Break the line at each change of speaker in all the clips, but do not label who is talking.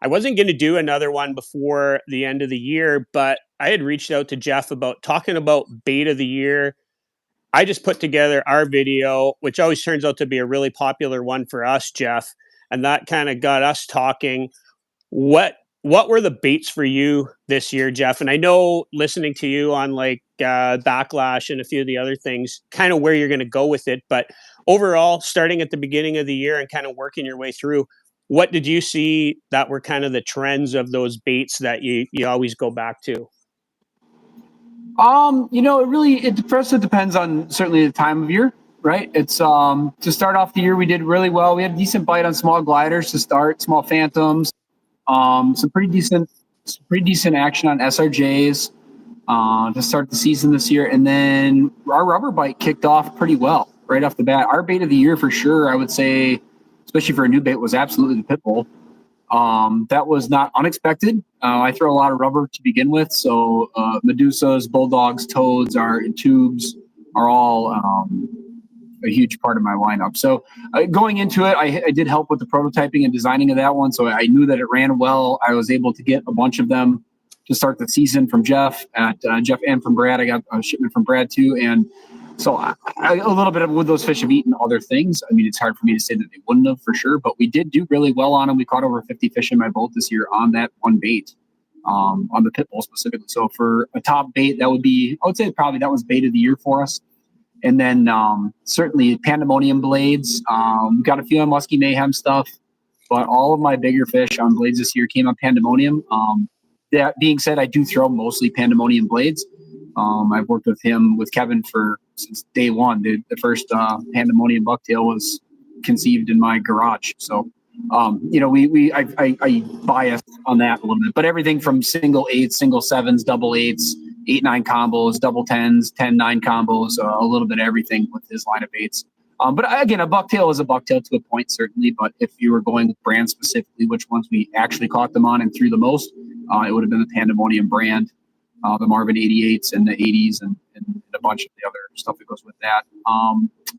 I wasn't going to do another one before the end of the year, but I had reached out to Jeff about talking about bait of the year. I just put together our video, which always turns out to be a really popular one for us, Jeff. And that kind of got us talking. What were the baits for you this year, Jeff? And I know listening to you on like Backlash and a few of the other things, kind of where you're going to go with it. But overall, starting at the beginning of the year and kind of working your way through, what did you see that were kind of the trends of those baits that you always go back to?
First it depends on certainly the time of year, right? It's to start off the year, we did really well. We had a decent bite on small gliders to start, small phantoms, some pretty decent action on SRJs to start the season this year. And then our rubber bite kicked off pretty well right off the bat. Our bait of the year for sure, I would say, especially for a new bait, was absolutely the pit bull. That was not unexpected. I throw a lot of rubber to begin with, so Medusas, bulldogs, toads are in tubes are all a huge part of my lineup. So going into it, I did help with the prototyping and designing of that one, so I knew that it ran well. I was able to get a bunch of them to start the season from Jeff and from Brad. I got a shipment from Brad too, and so a little bit of would those fish have eaten other things? I mean, it's hard for me to say that they wouldn't have for sure, but we did do really well on them. We caught over 50 fish in my boat this year on that one bait, on the pit bull specifically. So for a top bait, I would say probably that was bait of the year for us. And then certainly pandemonium blades. Got a few on Musky Mayhem stuff, but all of my bigger fish on blades this year came on pandemonium. That being said, I do throw mostly pandemonium blades. I've worked with Kevin since day one. The first pandemonium bucktail was conceived in my garage. So, I bias on that a little bit, but everything from single eights, single sevens, double eights, 8-9 combos, double tens, 10-9 combos, a little bit of everything with his line of baits. But again, a bucktail is a bucktail to a point, certainly. But if you were going with brand specifically, which ones we actually caught them on and threw the most, it would have been the Pandemonium brand, the Marvin 88s and the 80s and a bunch of the other stuff that goes with that.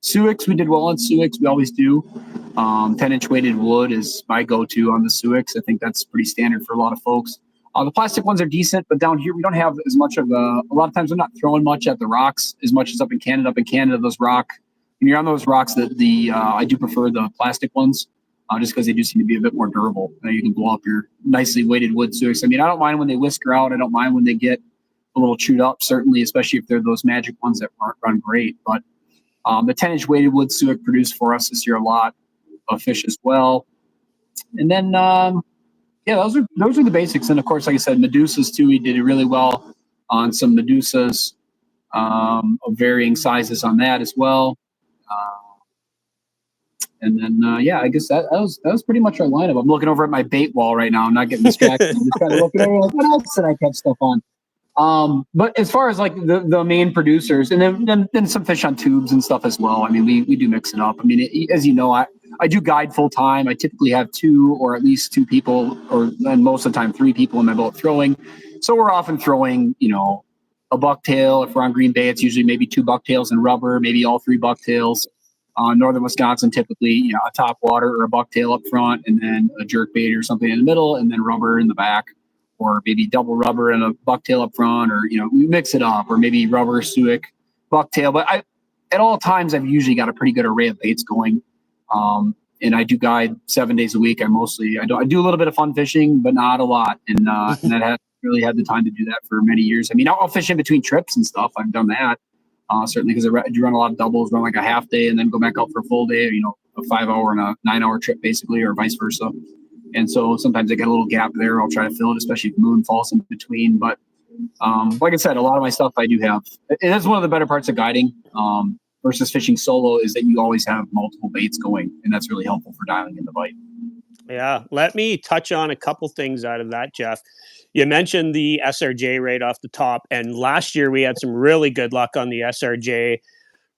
Suicks, we did well on Suicks. We always do. 10-inch weighted wood is my go-to on the Suicks. I think that's pretty standard for a lot of folks. The plastic ones are decent, but down here we don't have as much of a lot of times I'm not throwing much at the rocks as much as up in Canada. Up in Canada, those when you're on those rocks, I do prefer the plastic ones just because they do seem to be a bit more durable. You can blow up your nicely weighted wood Suicks. I mean, I don't mind when they whisker out. I don't mind when they get a little chewed up, certainly, especially if they're those magic ones that run great. But the 10-inch weighted wood Suick produced for us this year a lot of fish as well. And then, those are the basics. And of course, like I said, Medusas too. We did really well on some Medusas of varying sizes on that as well. And then, I guess that was pretty much our lineup. I'm looking over at my bait wall right now. I'm not getting distracted. I'm just kind of looking over like, what else did I catch stuff on? But as far as like the main producers, and then some fish on tubes and stuff as well. I mean, we do mix it up. I mean, as you know, I do guide full time. I typically have 2 or at least 2 people, and most of the time 3 people in my boat throwing. So we're often throwing, a bucktail. If we're on Green Bay, it's usually maybe 2 bucktails and rubber, maybe all 3 bucktails. Northern Wisconsin, typically, a top water or a bucktail up front, and then a jerkbait or something in the middle, and then rubber in the back, or maybe double rubber and a bucktail up front, or we mix it up, or maybe rubber, Suick, bucktail. But at all times, I've usually got a pretty good array of baits going. And I do guide 7 days a week. I do a little bit of fun fishing, but not a lot. And that has really had the time to do that for many years. I mean, I'll fish in between trips and stuff. I've done that. Certainly because I do run a lot of doubles, run like a half day and then go back out for a full day, a 5-hour and a 9-hour trip basically, or vice versa. And so sometimes I get a little gap there. I'll try to fill it, especially if moon falls in between. But like I said, a lot of my stuff I do have. And that's one of the better parts of guiding versus fishing solo is that you always have multiple baits going. And that's really helpful for dialing in the bite.
Yeah. Let me touch on a couple things out of that, Jeff. You mentioned the SRJ right off the top. And last year we had some really good luck on the SRJ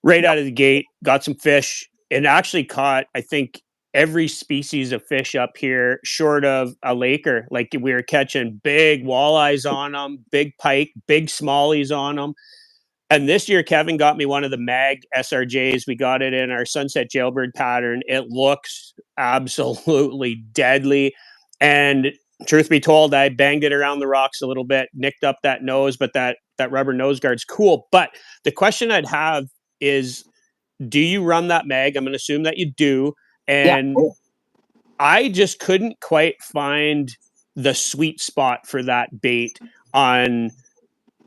right out of the gate, got some fish, and actually caught, I think, every species of fish up here short of a laker. Like we were catching big walleyes on them, big pike, big smallies on them. And this year, Kevin got me one of the mag SRJs. We got it in our sunset jailbird pattern. It looks absolutely deadly. And truth be told, I banged it around the rocks a little bit, nicked up that nose, but that rubber nose guard's cool. But the question I'd have is, do you run that mag? I'm going to assume that you do.
Yeah.
And I just couldn't quite find the sweet spot for that bait on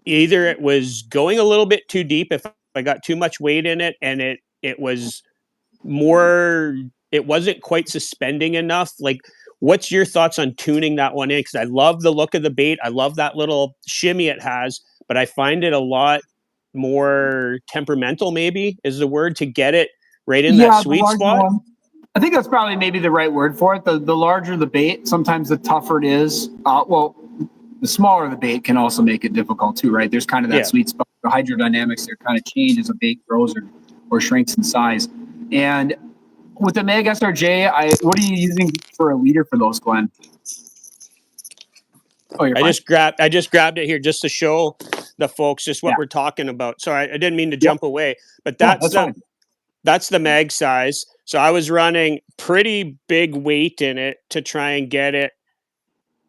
either it was going a little bit too deep if I got too much weight in it, and it was more, it wasn't quite suspending enough. Like, what's your thoughts on tuning that one in? Because I love the look of the bait. I love that little shimmy it has, but I find it a lot more temperamental, maybe is the word, to get it right in that sweet spot.
One. I think that's probably maybe the right word for it. The larger the bait, sometimes the tougher it is. Well, the smaller the bait can also make it difficult too, right? There's kind of that sweet spot. The hydrodynamics there kind of change as a bait grows or shrinks in size. And with the Mag SRJ, what are you using for a leader for those, Glenn?
Oh, I just grabbed it here just to show the folks just what we're talking about. Sorry, I didn't mean to jump away, but that's the mag size. So I was running pretty big weight in it to try and get it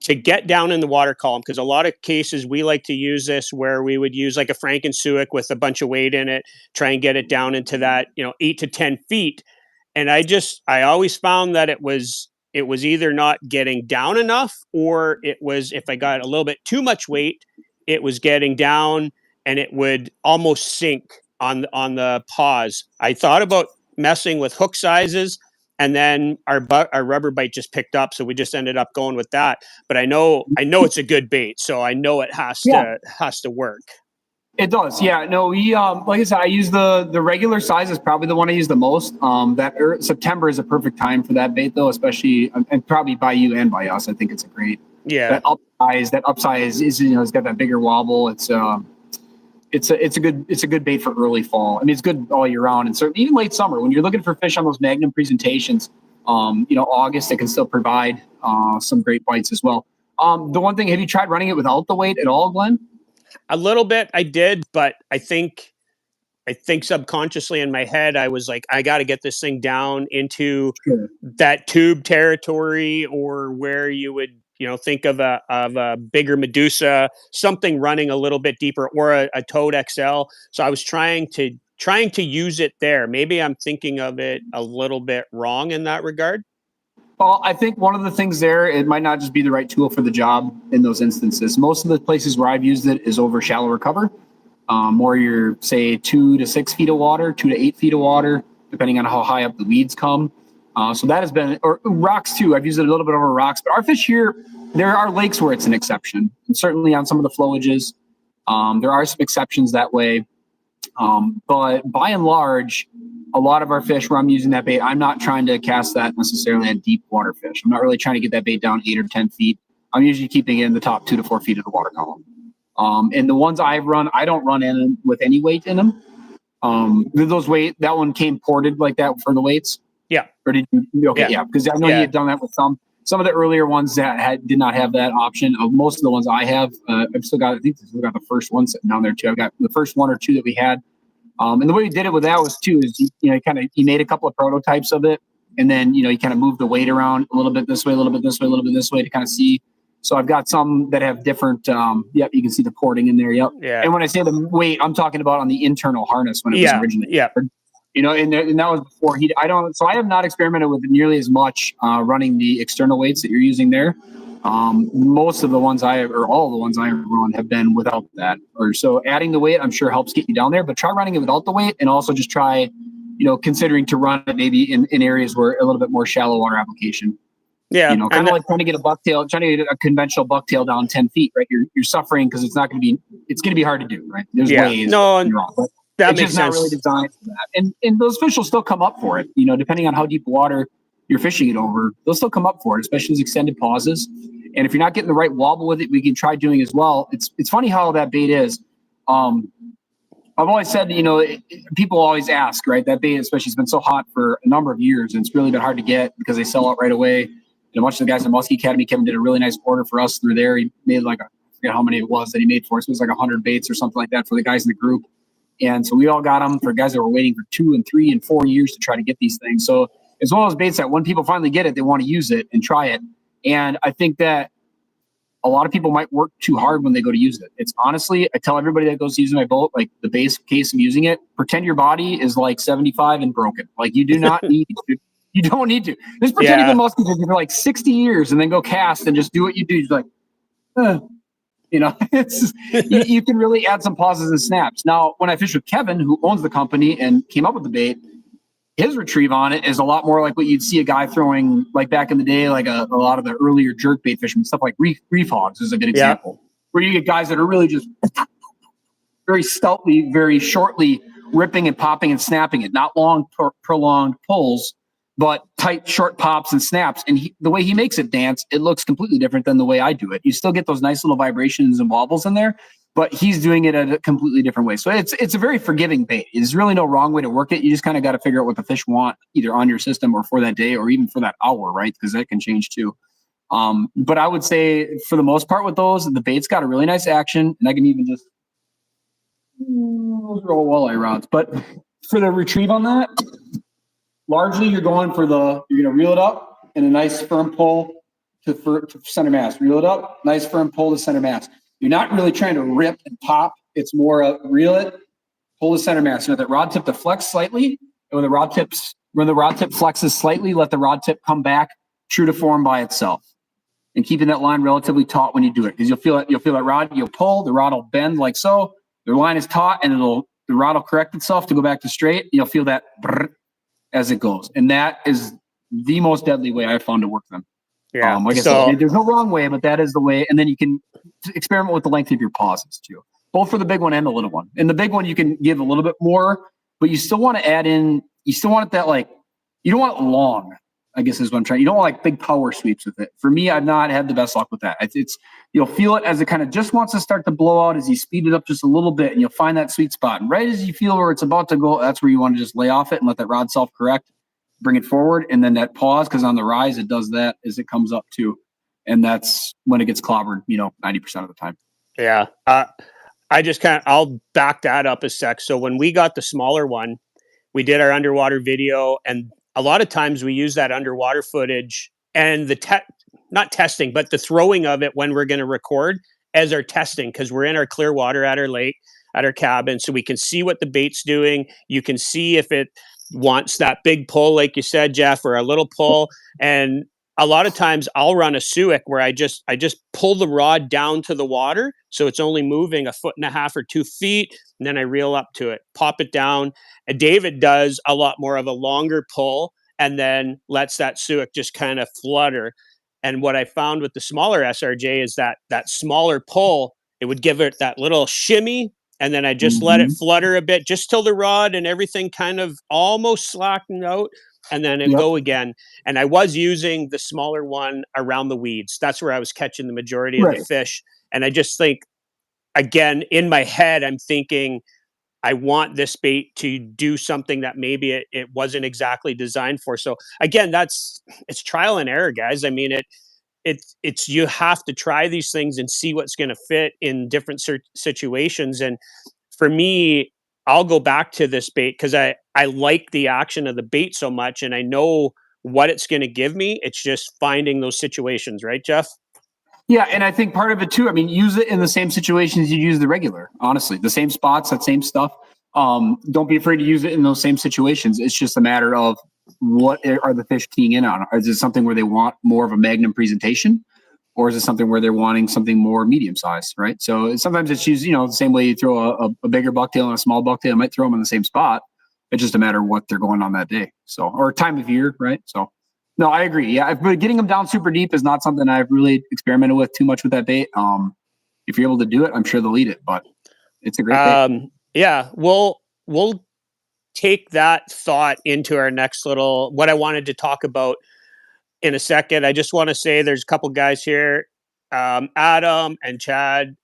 to get down in the water column, because a lot of cases we like to use this where we would use like a Franken Suick with a bunch of weight in it, try and get it down into that 8 to 10 feet. And I always found that it was either not getting down enough, or it was, if I got a little bit too much weight, it was getting down and it would almost sink on the pause. I thought about messing with hook sizes, and then our rubber bite just picked up, so we just ended up going with that. But I know it's a good bait, so I know it has to work.
It does, yeah. No, we like I said, I use the regular size is probably the one I use the most. September is a perfect time for that bait, though, especially and probably by you and by us. I think it's a great that upsize is it's got that bigger wobble. It's a good bait for early fall. I mean, it's good all year round, and certainly even late summer when you're looking for fish on those Magnum presentations. August it can still provide some great bites as well. The one thing, have you tried running it without the weight at all, Glenn?
A little bit I did, but I think subconsciously in my head, I was like, I got to get this thing down into that tube territory, or where you would, think of a bigger Medusa, something running a little bit deeper, or a Toad XL. So I was trying to use it there. Maybe I'm thinking of it a little bit wrong in that regard.
Well, I think one of the things there, it might not just be the right tool for the job in those instances. Most of the places where I've used it is over shallower cover, or you're, say, 2 to 6 feet of water, 2 to 8 feet of water, depending on how high up the weeds come. So that has been, or rocks too. I've used it a little bit over rocks, but our fish here, there are lakes where it's an exception. And certainly on some of the flowages, there are some exceptions that way. But by and large, a lot of our fish where I'm using that bait, I'm not trying to cast that necessarily at deep water fish. I'm not really trying to get that bait down 8 or 10 feet. I'm usually keeping it in the top 2 to 4 feet of the water column. And the ones I've run, I don't run in with any weight in them. Those weight, that one came ported like that for the weights.
Yeah.
Or did you? Okay, yeah. Because I know you had done that with some of the earlier ones that did not have that option. Most of the ones I have, I think I've still got the first one sitting down there too. I've got the first 1 or 2 that we had. And the way we did it with that was too, is he made a couple of prototypes of it, and then he kind of moved the weight around a little bit this way, a little bit this way, a little bit this way to kind of see. So I've got some that have different. You can see the porting in there. Yep. Yeah. And when I say the weight, I'm talking about on the internal harness when it was originally. Yeah. And that was before he. So I have not experimented with nearly as much running the external weights that you're using there. Most of the ones or all of the ones I have run have been without that. Or so adding the weight, I'm sure helps get you down there, but try running it without the weight, and also just try, considering to run it maybe in areas where a little bit more shallow water application. Yeah. Kind of like trying to get a conventional bucktail down 10 feet, right? You're suffering because it's going to be hard to do, right? There's ways you're wrong, but it's just not really designed for that. And those fish will still come up for it, depending on how deep water you're fishing it over, they'll still come up for it, especially as extended pauses. And if you're not getting the right wobble with it, we can try doing as well. It's funny how that bait is. I've always said, people always ask, right? That bait especially has been so hot for a number of years, and it's really been hard to get because they sell out right away. A bunch of the guys at Musky Academy, Kevin did a really nice order for us through there. He made I forget how many it was that he made for us. It was like 100 baits or something like that for the guys in the group. And so we all got them for guys that were waiting for 2 and 3 and 4 years to try to get these things. So it's one of those baits that when people finally get it, they want to use it and try it. And I think that a lot of people might work too hard when they go to use it. It's honestly, I tell everybody that goes to using my boat, like the base case of using it, pretend your body is like 75 and broken. Like you do not need to. You don't need to. Just pretend you've been musky fishing for like 60 years and then go cast and just do what you do. Just like, it's you can really add some pauses and snaps. Now, when I fish with Kevin, who owns the company and came up with the bait, his retrieve on it is a lot more like what you'd see a guy throwing like back in the day, like a lot of the earlier jerkbait fishermen, stuff like reef hogs is a good example, where you get guys that are really just very stoutly, very shortly ripping and popping and snapping it, not long, prolonged pulls, but tight, short pops and snaps. And the way he makes it dance, it looks completely different than the way I do it. You still get those nice little vibrations and wobbles in there, but he's doing it at a completely different way. So it's a very forgiving bait. There's really no wrong way to work it. You just kind of got to figure out what the fish want, either on your system or for that day or even for that hour, right? Because that can change too. But I would say for the most part with those, the bait's got a really nice action, and I can even just roll walleye rods. But for the retrieve on that, largely you're going for you're going to reel it up and a nice firm pull to center mass. Reel it up, nice firm pull to center mass. You're not really trying to rip and pop. It's more reel it, pull the center mass. You want that rod tip to flex slightly. And when the rod tip flexes slightly, let the rod tip come back true to form by itself. And keeping that line relatively taut when you do it, because you'll feel that rod. You'll pull, the rod will bend like so. The line is taut, and the rod will correct itself to go back to straight. You'll feel that as it goes, and that is the most deadly way I've found to work them.
Yeah.
Like I said, there's no wrong way, but that is the way. And then you can experiment with the length of your pauses too, both for the big one and the little one. And the big one, you can give a little bit more, but you still want to add in, you still want it that like, you don't want it long, I guess is what I'm trying. You don't want like big power sweeps with it. For me, I've not had the best luck with that. You'll feel it as it kind of just wants to start to blow out as you speed it up just a little bit, and you'll find that sweet spot. And right as you feel where it's about to go, that's where you want to just lay off it and let that rod self-correct, bring it forward, and then that pause, because on the rise, it does that as it comes up too. And that's when it gets clobbered, 90% of the time.
Yeah. I'll back that up a sec. So when we got the smaller one, we did our underwater video, and a lot of times we use that underwater footage and not testing, but the throwing of it when we're going to record as our testing, because we're in our clear water at our lake, at our cabin, so we can see what the bait's doing. You can see if it wants that big pull, like you said, Jeff, or a little pull. And a lot of times I'll run a Suick where I just pull the rod down to the water, so it's only moving 1.5 or 2 feet, and then I reel up to it, pop it down. And David does a lot more of a longer pull and then lets that Suick just kind of flutter. And what I found with the smaller SRJ is that smaller pull, it would give it that little shimmy, and then I just let it flutter a bit, just till the rod and everything kind of almost slackened out, and then it go again. And I was using the smaller one around the weeds. That's where I was catching the majority of the fish. And I just think, again, in my head, I'm thinking, I want this bait to do something that maybe it wasn't exactly designed for. So again, it's trial and error, guys. I mean, it's you have to try these things and see what's going to fit in different situations. And for me, I'll go back to this bait because I like the action of the bait so much, and I know what it's going to give me. It's just finding those situations, right, Jeff?
Yeah, and I think part of it too, I mean, use it in the same situations you use the regular, honestly. The same spots, that same stuff. Don't be afraid to use it in those same situations. It's just a matter of what are the fish keying in on? Is it something where they want more of a magnum presentation? Or is it something where they're wanting something more medium size, right? So sometimes it's used, the same way you throw a bigger bucktail and a small bucktail, you might throw them in the same spot. It's just a matter of what they're going on that day. So, or time of year, right? So, no, I agree. Yeah, but getting them down super deep is not something I've really experimented with too much with that bait. If you're able to do it, I'm sure they'll eat it, but it's a great bait.
Yeah, we'll take that thought into our next what I wanted to talk about in a second. I just want to say there's a couple guys here, Adam and Chad,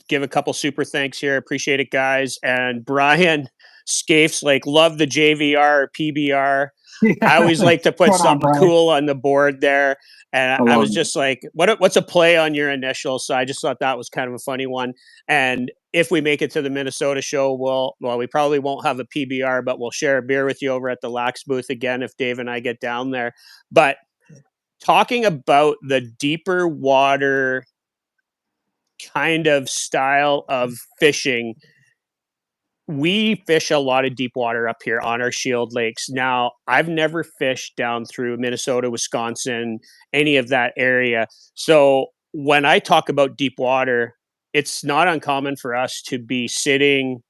give a couple super thanks here. Appreciate it, guys. And Brian Scafes, love the JVR or PBR. Yeah. I always like to put something cool on the board there. And I was just like, what's a play on your initials? So I just thought that was kind of a funny one. And if we make it to the Minnesota show, we probably won't have a PBR, but we'll share a beer with you over at the Lax booth again if Dave and I get down there. But talking about the deeper water kind of style of fishing, we fish a lot of deep water up here on our shield lakes. Now, I've never fished down through Minnesota, Wisconsin, any of that area. So when I talk about deep water, it's not uncommon for us to be sitting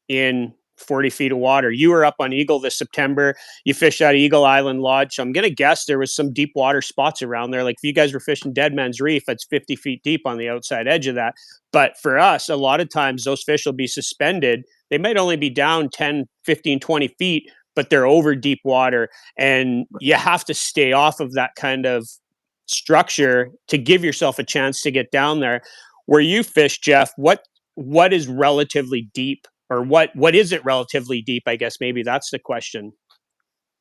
in 40 feet of water. You were up on Eagle this September. You fished out of Eagle Island Lodge. So I'm going to guess there was some deep water spots around there. Like if you guys were fishing Dead Man's Reef, it's 50 feet deep on the outside edge of that. But for us, a lot of times those fish will be suspended. They might only be down 10, 15, 20 feet, but they're over deep water. And you have to stay off of that kind of structure to give yourself a chance to get down there. Where you fish, Jeff, what is relatively deep, or what is it relatively deep? I guess maybe that's the question.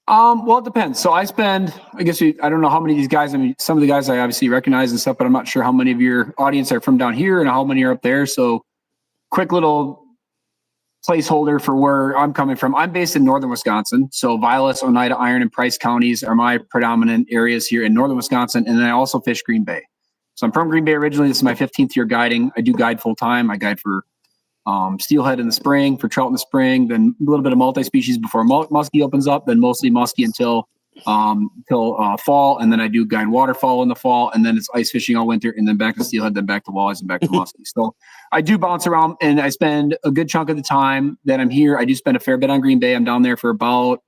Well, it depends. So I guess I don't know how many of these guys, I mean, some of the guys I obviously recognize and stuff, but I'm not sure how many of your audience are from down here and how many are up there. So quick little placeholder for where I'm coming from. I'm based in northern Wisconsin. So Vilas, Oneida, Iron, and Price counties are my predominant areas here in northern Wisconsin. And then I also fish Green Bay. So I'm from Green Bay originally. This is my 15th year guiding. I do guide full time. I guide for steelhead in the spring, for trout in the spring, then a little bit of multi-species before muskie opens up, then mostly muskie until fall, and then I do guide waterfowl in the fall, and then it's ice fishing all winter, and then back to steelhead, then back to walleyes, and back to muskie. So I do bounce around, and I spend a good chunk of the time that I'm here. I do spend a fair bit on Green Bay. I'm down there for about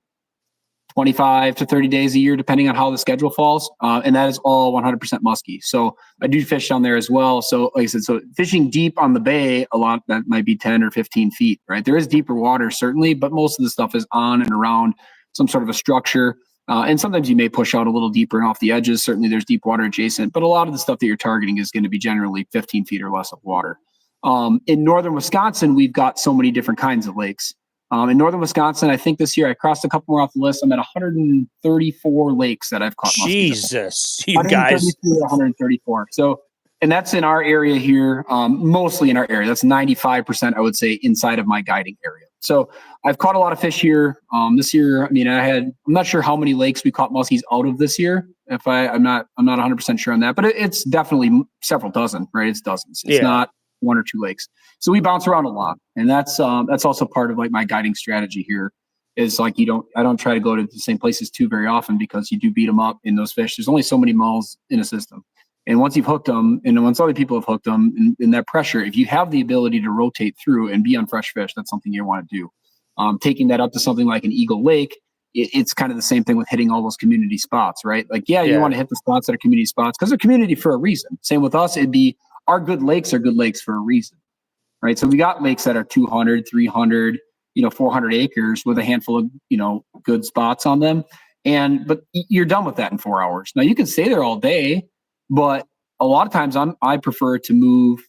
25 to 30 days a year, depending on how the schedule falls. And that is all 100% muskie. So I do fish down there as well. So like I said, so fishing deep on the bay, a lot, that might be 10 or 15 feet, right? There is deeper water, certainly, but most of the stuff is on and around some sort of a structure. And sometimes you may push out a little deeper and off the edges. Certainly there's deep water adjacent, but a lot of the stuff that you're targeting is going to be generally 15 feet or less of water. In northern Wisconsin, we've got so many different kinds of lakes. In northern Wisconsin, I think this year I crossed a couple more off the list. I'm at 134 lakes that I've caught.
Jesus, you guys.
134. So, and that's in our area here, mostly in our area. That's 95%, I would say, inside of my guiding area. So I've caught a lot of fish here. This year, I mean, I'm not sure how many lakes we caught muskies out of this year. I'm not 100% sure on that, but it's definitely several dozen, right? It's dozens. It's not one or two lakes. So we bounce around a lot. And that's also part of like my guiding strategy here is like, I don't try to go to the same places too very often because you do beat them up in those fish. There's only so many mulls in a system. And once you've hooked them, and once other people have hooked them in that pressure, if you have the ability to rotate through and be on fresh fish, that's something you want to do. Taking that up to something like an Eagle Lake, it's kind of the same thing with hitting all those community spots, right? Like, you want to hit the spots that are community spots because they're community for a reason. Same with us. It'd be our good lakes are good lakes for a reason, right? So we got lakes that are 200, 300, 400 acres with a handful of, good spots on them. But you're done with that in 4 hours. Now you can stay there all day, but a lot of times I prefer to move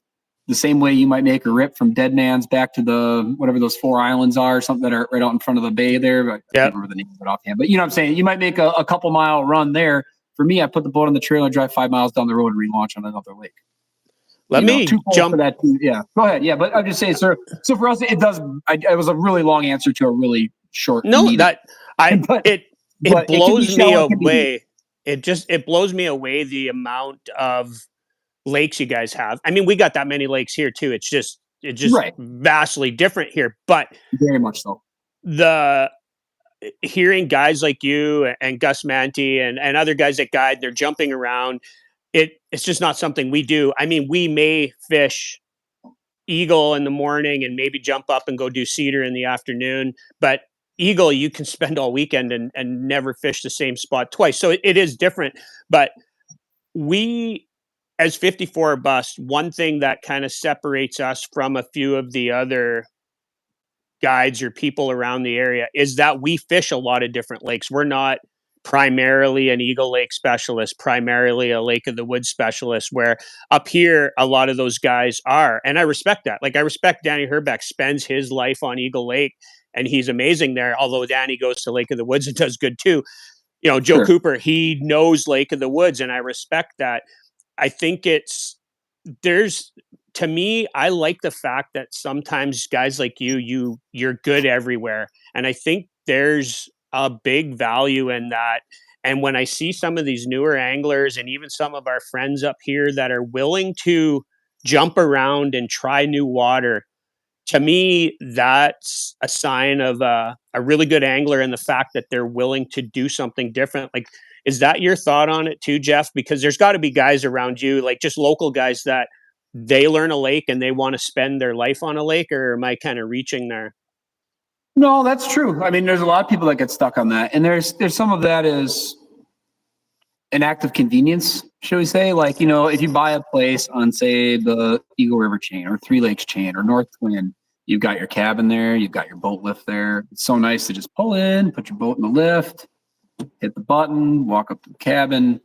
the same way you might make a rip from Dead Man's back to the, whatever those 4 islands are, something that are right out in front of the bay there. But I can't remember the name of it offhand, but you know what I'm saying? You might make a couple mile run there. For me, I put the boat on the trailer, drive 5 miles down the road and relaunch on another lake.
Let me jump
for that too. Yeah, go ahead. Yeah, but I'm just saying, sir. So for us, it does. It was a really long answer to a really short.
No, it blows me away. It blows me away the amount of lakes you guys have. I mean, we got that many lakes here too. It's just vastly different here, but
very much so.
Hearing guys like you and Gus Manti and other guys that guide, they're jumping around. It's just not something we do. I mean, we may fish Eagle in the morning and maybe jump up and go do Cedar in the afternoon, but Eagle, you can spend all weekend and never fish the same spot twice. So it is different, but we, as 54 Bust, one thing that kind of separates us from a few of the other guides or people around the area is that we fish a lot of different lakes. We're not primarily an Eagle Lake specialist, primarily a Lake of the Woods specialist, where up here, a lot of those guys are. And I respect that. Like, I respect Danny Herbeck spends his life on Eagle Lake and he's amazing there. Although Danny goes to Lake of the Woods and does good too. Joe Cooper, he knows Lake of the Woods and I respect that. I think to me, I like the fact that sometimes guys like you're good everywhere. And I think there's a big value in that. And when I see some of these newer anglers and even some of our friends up here that are willing to jump around and try new water, to me, that's a sign of a really good angler, and the fact that they're willing to do something different. Like, is that your thought on it too, Jeff? Because there's got to be guys around you, like just local guys, that they learn a lake and they want to spend their life on a lake, or am I kind of reaching there?
No, that's true. I mean, there's a lot of people that get stuck on that, and there's some of that is an act of convenience, shall we say? Like, you know, if you buy a place on, say, the Eagle River chain or Three Lakes chain or North Twin, you've got your cabin there, you've got your boat lift there. It's so nice to just pull in, put your boat in the lift, hit the button, walk up to the cabin.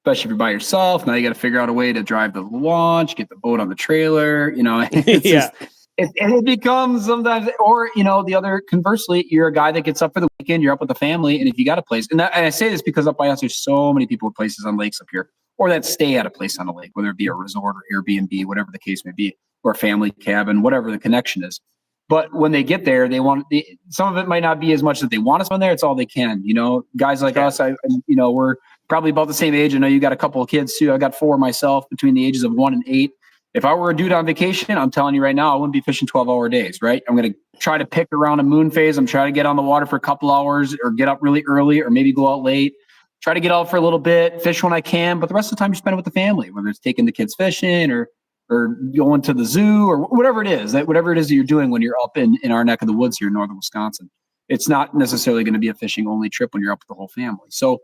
Especially if you're by yourself, now you got to figure out a way to drive the launch, get the boat on the trailer. You know, it's
Yeah.
it becomes sometimes, or, you know, the other conversely, you're a guy that gets up for the weekend, you're up with the family, and if you got a place, and I say this because up by us, there's so many people with places on lakes up here, or that stay at a place on a lake, whether it be a resort or Airbnb, whatever the case may be, or a family cabin, whatever the connection is. But when they get there, they want some of it might not be as much that they want to spend there. It's all they can. You know, guys like us, you know, we're probably about the same age. I know you got a couple of kids too. I got 4 myself between the ages of 1 and 8. If I were a dude on vacation, I'm telling you right now, I wouldn't be fishing 12-hour days, right? I'm going to try to pick around a moon phase. I'm trying to get on the water for a couple hours, or get up really early, or maybe go out late. Try to get out for a little bit, fish when I can, but the rest of the time you spend it with the family, whether it's taking the kids fishing or going to the zoo or whatever it is that you're doing when you're up in our neck of the woods here in northern Wisconsin. It's not necessarily going to be a fishing only trip when you're up with the whole family. So,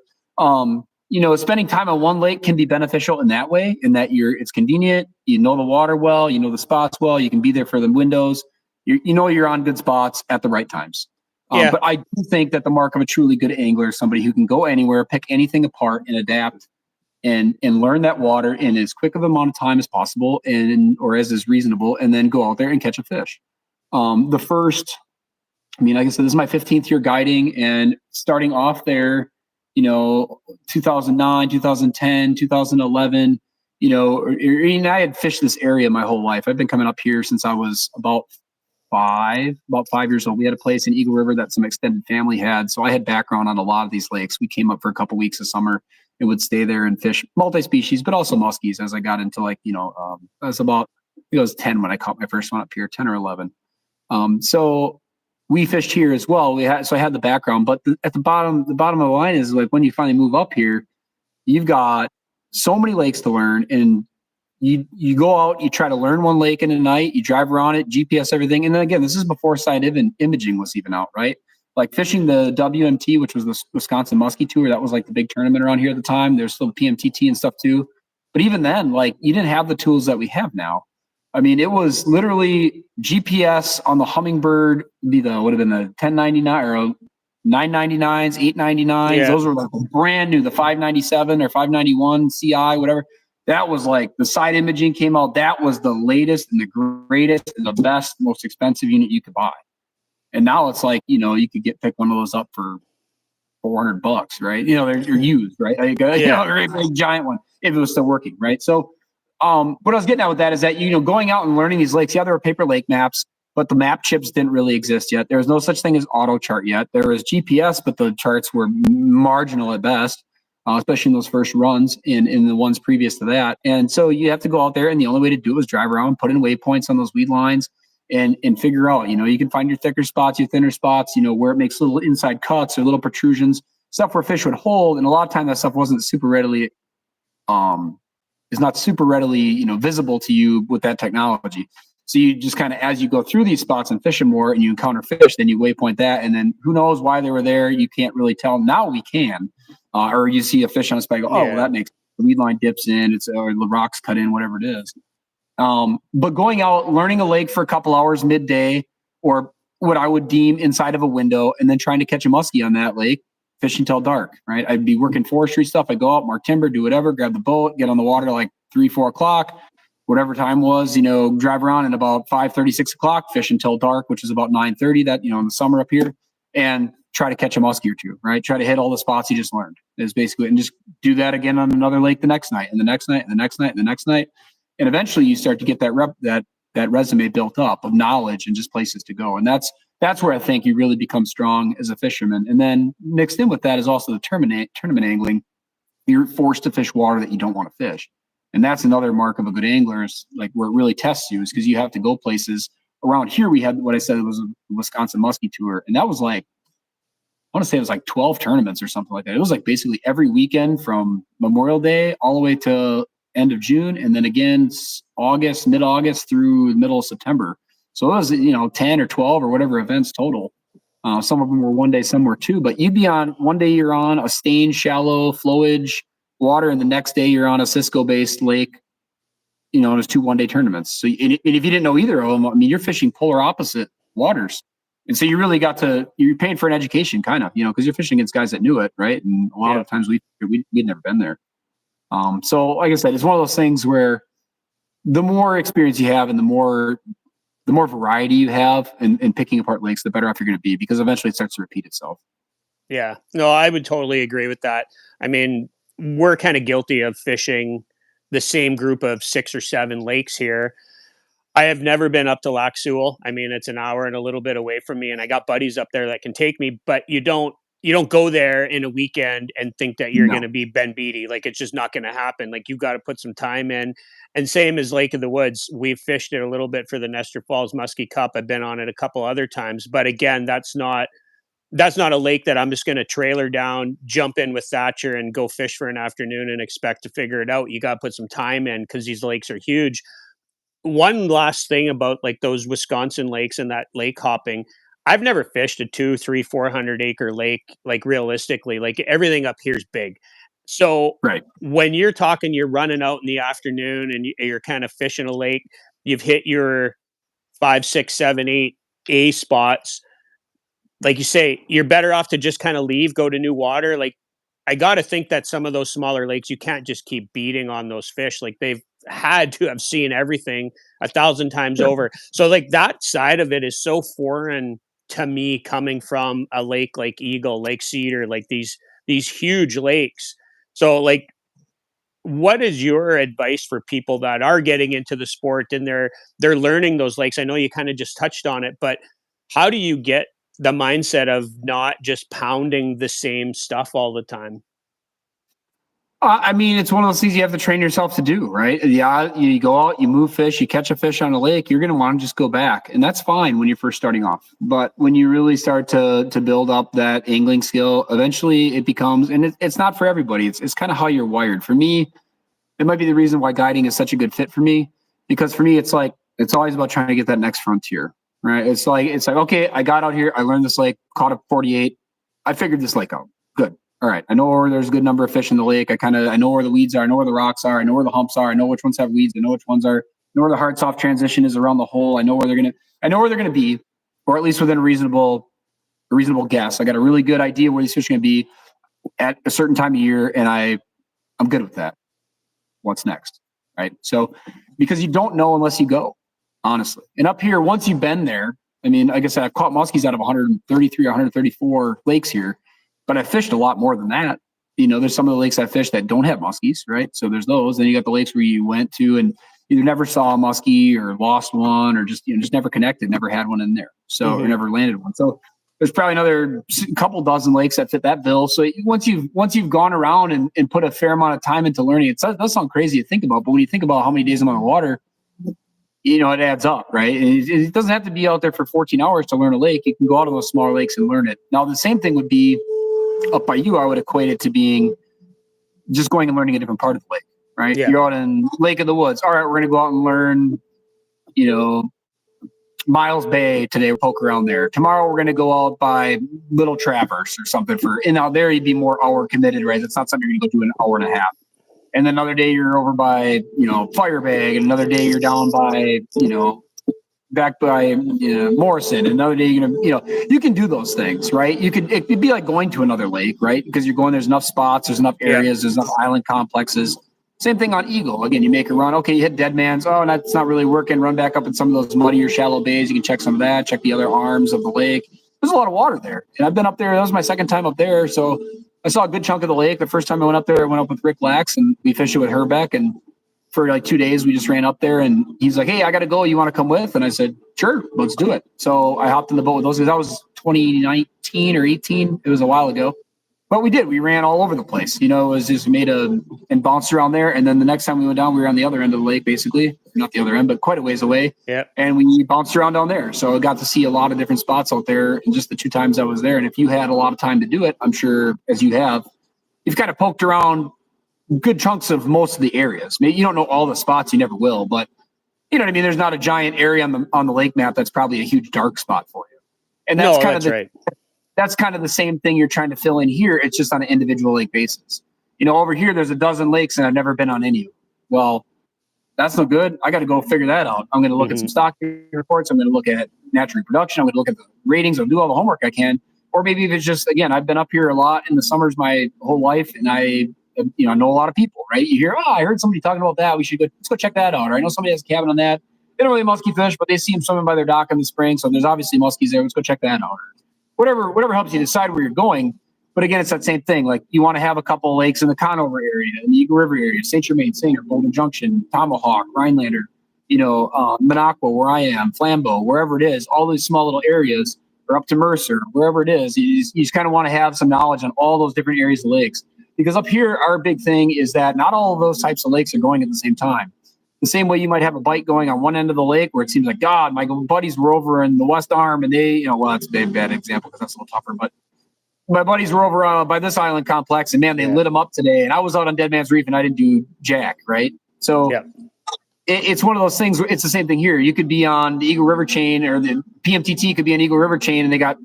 you know, spending time on one lake can be beneficial in that way, in that it's convenient. You know the water well, you know the spots well. You can be there for the windows. You know you're on good spots at the right times.
Yeah.
But I do think that the mark of a truly good angler is somebody who can go anywhere, pick anything apart, and adapt and learn that water in as quick of an amount of time as possible, or as is reasonable, and then go out there and catch a fish. Like I said, this is my 15th year guiding, and starting off there, you know, 2009, 2010, 2011, you know, I had fished this area my whole life. I've been coming up here since I was about 5 years old. We had a place in Eagle River that some extended family had. So I had background on a lot of these lakes. We came up for a couple weeks of summer and would stay there and fish multi-species, but also muskies as I got into, like, you know, I was 10 when I caught my first one up here, 10 or 11. So we fished here as well. So I had the background, but at the bottom of the line is, like, when you finally move up here, you've got so many lakes to learn, and you go out, you try to learn one lake in a night, you drive around it, GPS everything. And then again, this is before side imaging was even out, right? Like fishing the WMT, which was the Wisconsin Musky Tour. That was like the big tournament around here at the time. There's still PMTT and stuff too. But even then, like, you didn't have the tools that we have now. I mean, it was literally GPS on the Hummingbird, would have been the 1099 or 999s, 899s.
Yeah.
Those were like brand new, the 597 or 591 CI, whatever. That was like the side imaging came out. That was the latest and the greatest and the best, most expensive unit you could buy. And now it's like, you know, you could pick one of those up for $400, right? You know, they're used, right? Like, you know, a big giant one, if it was still working, right? So, what I was getting at with that is that, you know, going out and learning these lakes, yeah, there were paper lake maps, but the map chips didn't really exist yet. There was no such thing as auto chart yet. There was GPS, but the charts were marginal at best, especially in those first runs in the ones previous to that. And so you have to go out there, and the only way to do it was drive around, put in waypoints on those weed lines, and figure out, you know, you can find your thicker spots, your thinner spots, you know, where it makes little inside cuts or little protrusions, stuff where fish would hold. And a lot of time that stuff wasn't super readily, is not super readily, you know, visible to you with that technology. So you just kind of, as you go through these spots and fishing more and you encounter fish, then you waypoint that, and then who knows why they were there. You can't really tell. Now we can, or you see a fish on a spike, well, that makes the weed line dips in, or the rocks cut in, whatever it is. But going out, learning a lake for a couple hours midday, or what I would deem inside of a window, and then trying to catch a muskie on that lake, fishing till dark, right? I'd be working forestry stuff. I'd go out, mark timber, do whatever, grab the boat, get on the water like 3-4 o'clock, whatever time was, you know, drive around at about 5:30, 6 o'clock, fish until dark, which is about 9:30, that, you know, in the summer up here, and try to catch a muskie or two, right? Try to hit all the spots you just learned is basically, and just do that again on another lake the next night, and the next night, and the next night, and the next night. And eventually you start to get that resume built up of knowledge and just places to go. And that's where I think you really become strong as a fisherman. And then mixed in with that is also the tournament angling. You're forced to fish water that you don't want to fish. And that's another mark of a good angler, is like where it really tests you, is because you have to go places. Around here, we had what I said was a Wisconsin Musky Tour, and that was like, I want to say it was like 12 tournaments or something like that. It was like basically every weekend from Memorial Day all the way to end of June, and then again August, mid-August through the middle of September. So it was 10 or 12 or whatever events total. Some of them were one day, some were two. But you'd be on one day, you're on a stained, shallow flowage water, and the next day you're on a Cisco-based lake. There's 2 one-day tournaments. So, and if you didn't know either of them, I mean, you're fishing polar opposite waters. And so you really you're paying for an education, kind of, because you're fishing against guys that knew it, right? And a lot of times we'd never been there. So like I said, it's one of those things where the more experience you have and the more variety you have in picking apart lakes, the better off you're going to be, because eventually it starts to repeat itself.
Yeah, no, I would totally agree with that. I mean, we're kind of guilty of fishing the same group of 6 or 7 lakes here. I have never been up to Lac Seul. I mean, it's an hour and a little bit away from me, and I got buddies up there that can take me, but you don't go there in a weekend and think that you're going to be Ben Beatty. Like, it's just not going to happen. Like, you've got to put some time in. And same as Lake of the Woods, we've fished it a little bit for the Nestor Falls Muskie Cup. I've been on it a couple other times, but again, that's not a lake that I'm just going to trailer down, jump in with Thatcher and go fish for an afternoon and expect to figure it out. You got to put some time in, because these lakes are huge. One last thing about like those Wisconsin lakes and that lake hopping. I've never fished a 200, 300, 400 acre lake. Like, realistically, like, everything up here is big. So when you're talking, you're running out in the afternoon and you're kind of fishing a lake, you've hit your 5, 6, 7, 8 A spots. Like you say, you're better off to just kind of leave, go to new water. Like, I got to think that some of those smaller lakes, you can't just keep beating on those fish. Like, they've had to have seen everything 1,000 times over. So like, that side of it is so foreign to me, coming from a lake like Eagle, Lake Cedar, like these huge lakes. So like, what is your advice for people that are getting into the sport and they're learning those lakes? I know you kind of just touched on it, but how do you get the mindset of not just pounding the same stuff all the time?
I mean, it's one of those things you have to train yourself to do, right? Yeah, you go out, you move fish, you catch a fish on a lake, you're going to want to just go back. And that's fine when you're first starting off. But when you really start to build up that angling skill, eventually it becomes, and it's not for everybody. It's kind of how you're wired. For me, it might be the reason why guiding is such a good fit for me, because for me, it's like, it's always about trying to get that next frontier, right? It's like, okay, I got out here, I learned this lake, caught a 48, I figured this lake out. Good. All right, I know where there's a good number of fish in the lake. I know where the weeds are. I know where the rocks are. I know where the humps are. I know which ones have weeds. I know which ones are. I know where the hard soft transition is around the hole. I know where they're gonna be, or at least within a reasonable guess. I got a really good idea where these fish are gonna be at a certain time of year, and I'm good with that. What's next, right? So, because you don't know unless you go, honestly. And up here, once you've been there, I mean, like I said, I've caught muskies out of 133 or 134 lakes here. But I fished a lot more than that. There's some of the lakes I fished that don't have muskies, right? So there's those. Then you got the lakes where you went to and either never saw a muskie or lost one, or just never connected, never had one in there. So or never landed one. So there's probably another couple dozen lakes that fit that bill. So once you've gone around and put a fair amount of time into learning, it does sound crazy to think about, but when you think about how many days I'm on the water, it adds up, right? And it doesn't have to be out there for 14 hours to learn a lake. You can go out on those smaller lakes and learn it. Now, the same thing would be up by you. I would equate it to being just going and learning a different part of the lake, right? Yeah. You're out in Lake of the Woods. All right, we're going to go out and learn, Miles Bay today. We'll poke around there. Tomorrow, we're going to go out by Little Traverse or something and out there you'd be more hour committed, right? It's not something you're going to go do in an hour and a half. And then another day you're over by, Firebag, and another day you're down by, back by Morrison. Another day you're gonna, you can do those things, right? It'd be like going to another lake, right? Because you're going, there's enough spots, there's enough areas, there's enough island complexes. Same thing on Eagle. Again, you make a run. Okay, you hit Dead Man's. Oh, that's not really working. Run back up in some of those muddier, shallow bays. You can check some of that. Check the other arms of the lake. There's a lot of water there, and I've been up there. That was my second time up there, so I saw a good chunk of the lake. The first time I went up there, I went up with Rick Lax, and we fished it with Herbeck, and for like 2 days, we just ran up there, and he's like, "Hey, I got to go. You want to come with?" And I said, "Sure, let's do it." So I hopped in the boat with those guys. That was 2019 or 18. It was a while ago. But we did. We ran all over the place. You know, it was just and bounced around there. And then the next time we went down, we were on the other end of the lake, basically. Not the other end, but quite a ways away.
Yeah.
And we bounced around down there. So I got to see a lot of different spots out there in just the 2 times I was there. And if you had a lot of time to do it, I'm sure, as you have, you've kind of poked around good chunks of most of the areas. Maybe you don't know all the spots, you never will, but you know what I mean? There's not a giant area on the lake map that's probably a huge dark spot for you. And that's that's kind of the same thing you're trying to fill in here. It's just on an individual lake basis. You know, over here, there's a dozen lakes and I've never been on any of them. Well, that's no good. I got to go figure that out. I'm going to look at some stock reports. I'm going to look at natural reproduction. I'm going to look at the ratings. I'll do all the homework I can. Or maybe if it's just, again, I've been up here a lot in the summers my whole life, and I know a lot of people, right? You hear, I heard somebody talking about that. Let's go check that out. Or I know somebody has a cabin on that. They don't really musky fish, but they see them swimming by their dock in the spring. So there's obviously muskies there. Let's go check that out. Whatever helps you decide where you're going. But again, it's that same thing. Like you want to have a couple of lakes in the Conover area, in the Eagle River area, St. Germain, Singer, Golden Junction, Tomahawk, Rhinelander, Minocqua, where I am, Flambeau, wherever it is, all these small little areas, or up to Mercer, wherever it is, you just kind of want to have some knowledge on all those different areas of lakes. Because up here, our big thing is that not all of those types of lakes are going at the same time. The same way you might have a bite going on one end of the lake where it seems like, God, my buddies were over in the West Arm and they, that's a bad example because that's a little tougher, but my buddies were over by this island complex and man, they lit them up today. And I was out on Dead Man's Reef and I didn't do jack, right? So it's one of those things. It's the same thing here. You could be on the Eagle River chain, or the PMTT could be an Eagle River chain, and they got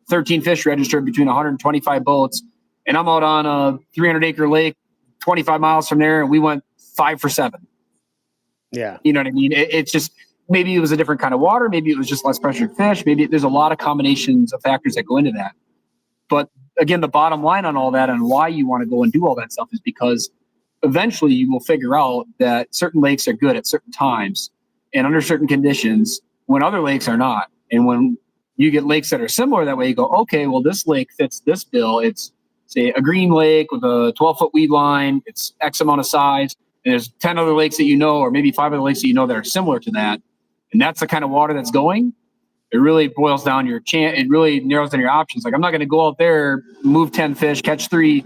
13 fish registered between 125 boats. And I'm out on a 300-acre lake 25 miles from there, and we went 5 for 7.
Yeah.
You know what I mean? It's just, maybe it was a different kind of water. Maybe it was just less pressured fish. Maybe there's a lot of combinations of factors that go into that. But again, the bottom line on all that and why you want to go and do all that stuff is because eventually you will figure out that certain lakes are good at certain times and under certain conditions when other lakes are not. And when you get lakes that are similar that way, you go, okay, well, this lake fits this bill. It's, say, a green lake with a 12-foot weed line. It's X amount of size. And there's 10 other lakes that you know, or maybe 5 other lakes that you know that are similar to that. And that's the kind of water that's going. It really boils down your chance. It really narrows down your options. Like, I'm not going to go out there, move 10 fish, catch 3,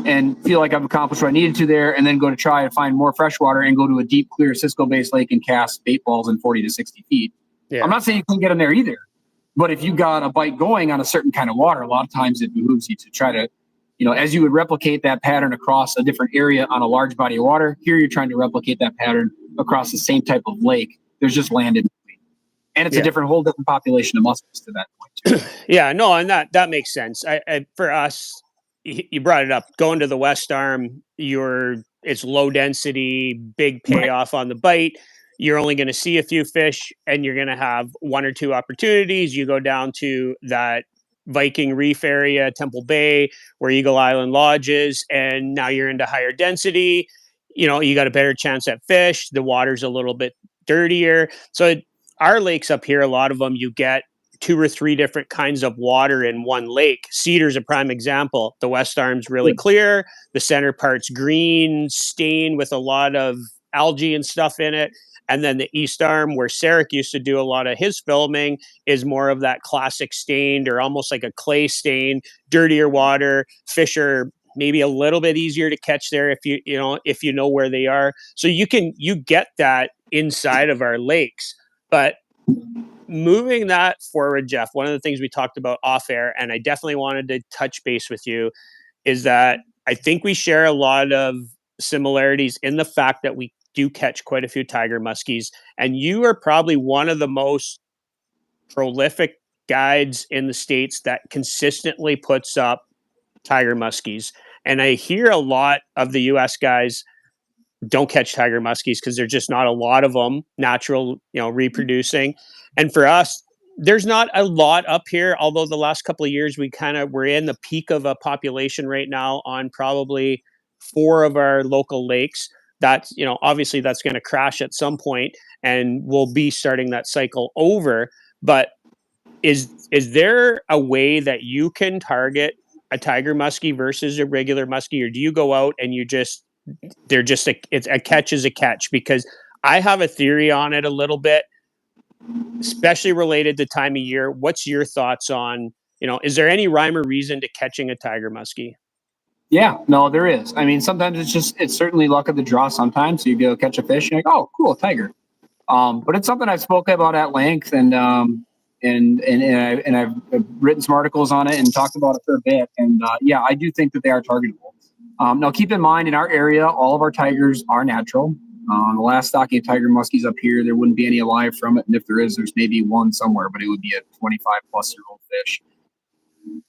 and feel like I've accomplished what I needed to there, and then go to try to find more freshwater and go to a deep, clear Cisco-based lake and cast bait balls in 40 to 60 feet. Yeah. I'm not saying you can get them there either. But if you got a bite going on a certain kind of water, a lot of times it behooves you to try to, as you would replicate that pattern across a different area on a large body of water, here you're trying to replicate that pattern across the same type of lake. There's just land in between. And it's a whole different population of muskies to that point, too.
Yeah, no, and that makes sense. For us, you brought it up. Going to the West Arm, it's low density, big payoff on the bite. You're only going to see a few fish, and you're going to have 1 or 2 opportunities. You go down to that Viking Reef area, Temple Bay, where Eagle Island lodges, and now you're into higher density. You got a better chance at fish. The water's a little bit dirtier. So our lakes up here, a lot of them, you get 2 or 3 different kinds of water in one lake. Cedar's a prime example. The West Arm's really clear. The center part's green, stained with a lot of algae and stuff in it. And then the East Arm, where Sarek used to do a lot of his filming, is more of that classic stained, or almost like a clay stain, dirtier water. Fish are maybe a little bit easier to catch there if you know where they are. So you get that inside of our lakes. But moving that forward, Jeff, one of the things we talked about off air, and I definitely wanted to touch base with you, is that I think we share a lot of similarities in the fact that we do catch quite a few tiger muskies, and you are probably one of the most prolific guides in the States that consistently puts up tiger muskies. And I hear a lot of the US guys don't catch tiger muskies because there's just not a lot of them natural, reproducing. And for us, there's not a lot up here, although the last couple of years we're in the peak of a population right now on probably 4 of our local lakes. That's, obviously that's going to crash at some point, and we'll be starting that cycle over. But is there a way that you can target a tiger muskie versus a regular muskie, or do you go out and it's a catch is a catch? Because I have a theory on it a little bit, especially related to time of year. What's your thoughts on, is there any rhyme or reason to catching a tiger muskie?
Yeah, no, there is. I mean, sometimes it's certainly luck of the draw sometimes. So you go catch a fish and you're like, oh, cool, tiger. But it's something I've spoken about at length, and I've written some articles on it and talked about it for a bit. And yeah, I do think that they are targetable. Now, keep in mind, in our area, all of our tigers are natural. The last stocking of tiger muskies up here, there wouldn't be any alive from it, and if there is, there's maybe one somewhere, but it would be a 25-plus-year-old fish,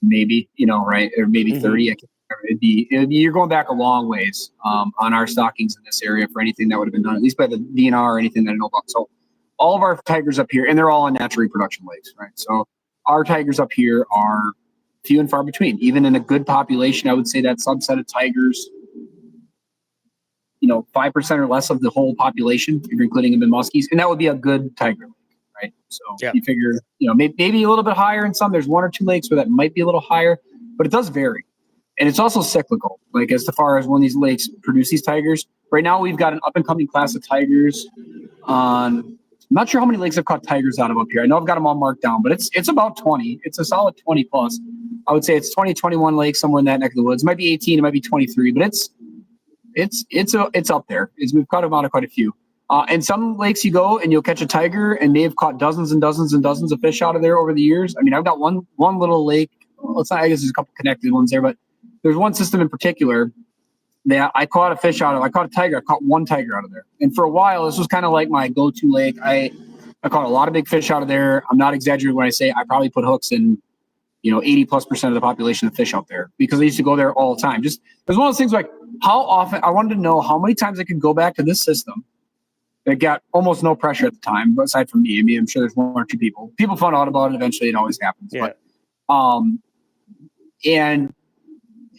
maybe, right, or maybe 30. I can't remember. You're going back a long ways on our stockings in this area for anything that would have been done, at least by the DNR or anything that I know about. So all of our tigers up here, and they're all on natural reproduction lakes, right? So our tigers up here are few and far between. Even in a good population, I would say that subset of tigers, 5% or less of the whole population, if you're including them in muskies, and that would be a good tiger lake, right? So you figure, maybe a little bit higher in some. There's one or two lakes where that might be a little higher, but it does vary. And it's also cyclical, like as far as when these lakes produce these tigers. Right now, we've got an up-and-coming class of tigers on, I'm not sure how many lakes I've caught tigers out of up here. I know I've got them all marked down, but it's about 20. It's a solid 20 plus. I would say it's 20, 21 lakes somewhere in that neck of the woods. It might be 18, it might be 23, but it's up there. We've caught them out of quite a few. And some lakes you go and you'll catch a tiger, and they've caught dozens and dozens and dozens of fish out of there over the years. I mean, I've got one little lake. Well, it's not, I guess there's a couple connected ones there, but there's one system in particular that I caught a fish out of. I caught a tiger. I caught one tiger out of there. And for a while, this was kind of like my go-to lake. I caught a lot of big fish out of there. I'm not exaggerating when I say I probably put hooks in 80+% of the population of fish out there, because I used to go there all the time. Just, it was one of those things like, how often, I wanted to know how many times I could go back to this system that got almost no pressure at the time, but aside from me. I mean, I'm sure there's one or two people. People found out about it eventually. It always happens.
Yeah.
But, and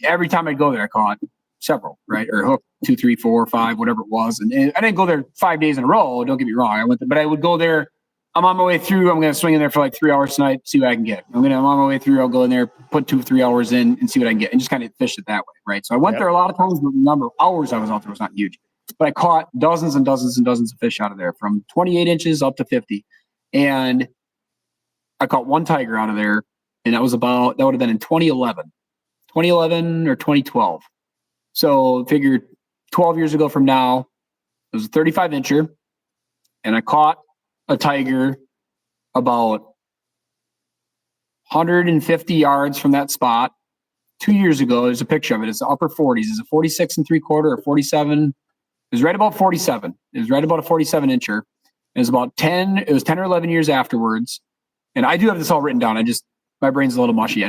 every time I'd go there, I caught several, right? Or hook 2, 3, 4, 5, whatever it was. And I didn't go there 5 days in a row. Don't get me wrong. But I would go there. I'm on my way through. I'm going to swing in there for like 3 hours tonight, see what I can get. I'm on my way through. I'll go in there, put 2 or 3 hours in and see what I can get, and just kind of fish it that way, right? So I went there a lot of times, but the number of hours I was out there was not huge. But I caught dozens and dozens and dozens of fish out of there, from 28 inches up to 50. And I caught one tiger out of there, and that would have been in 2011 or 2012. So figure 12 years ago from now, it was a 35 incher, and I caught a tiger about 150 yards from that spot 2 years ago. There's a picture of it. It's the upper 40s. It's a 46 and 3/4 or 47. It was right about 47. It was right about a 47 incher. It was 10 or 11 years afterwards. And I do have this all written down. My brain's a little mushy. You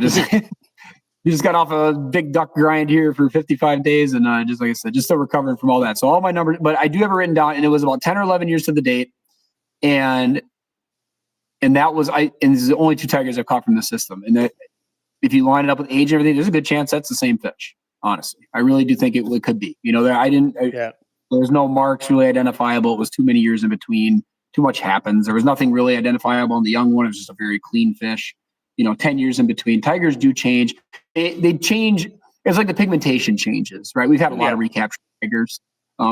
just got off a big duck grind here for 55 days. And just like I said, just still recovering from all that. So all my numbers, but I do have it written down, and it was about 10 or 11 years to the date. And that was, and this is the only 2 tigers I've caught from the system. And that, if you line it up with age and everything, there's a good chance that's the same fish. Honestly, I really do think it could be. There was no marks really identifiable. It was too many years in between. Too much happens. There was nothing really identifiable on the young one. It was just a very clean fish. 10 years in between. Tigers do change. They change. It's like the pigmentation changes, right? We've had a lot of recapture tigers,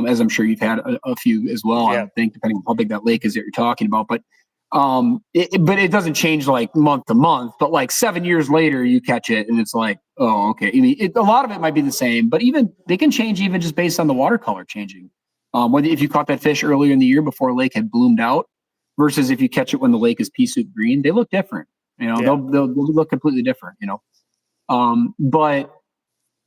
as I'm sure you've had a few as well. I think, depending on how big that lake is that you're talking about. But it doesn't change like month to month. But like 7 years later, you catch it, and it's like, oh, okay. I mean, a lot of it might be the same, but even they can change even just based on the watercolor changing. Whether if you caught that fish earlier in the year before a lake had bloomed out, versus if you catch it when the lake is pea soup green, they look different. They'll look completely different. But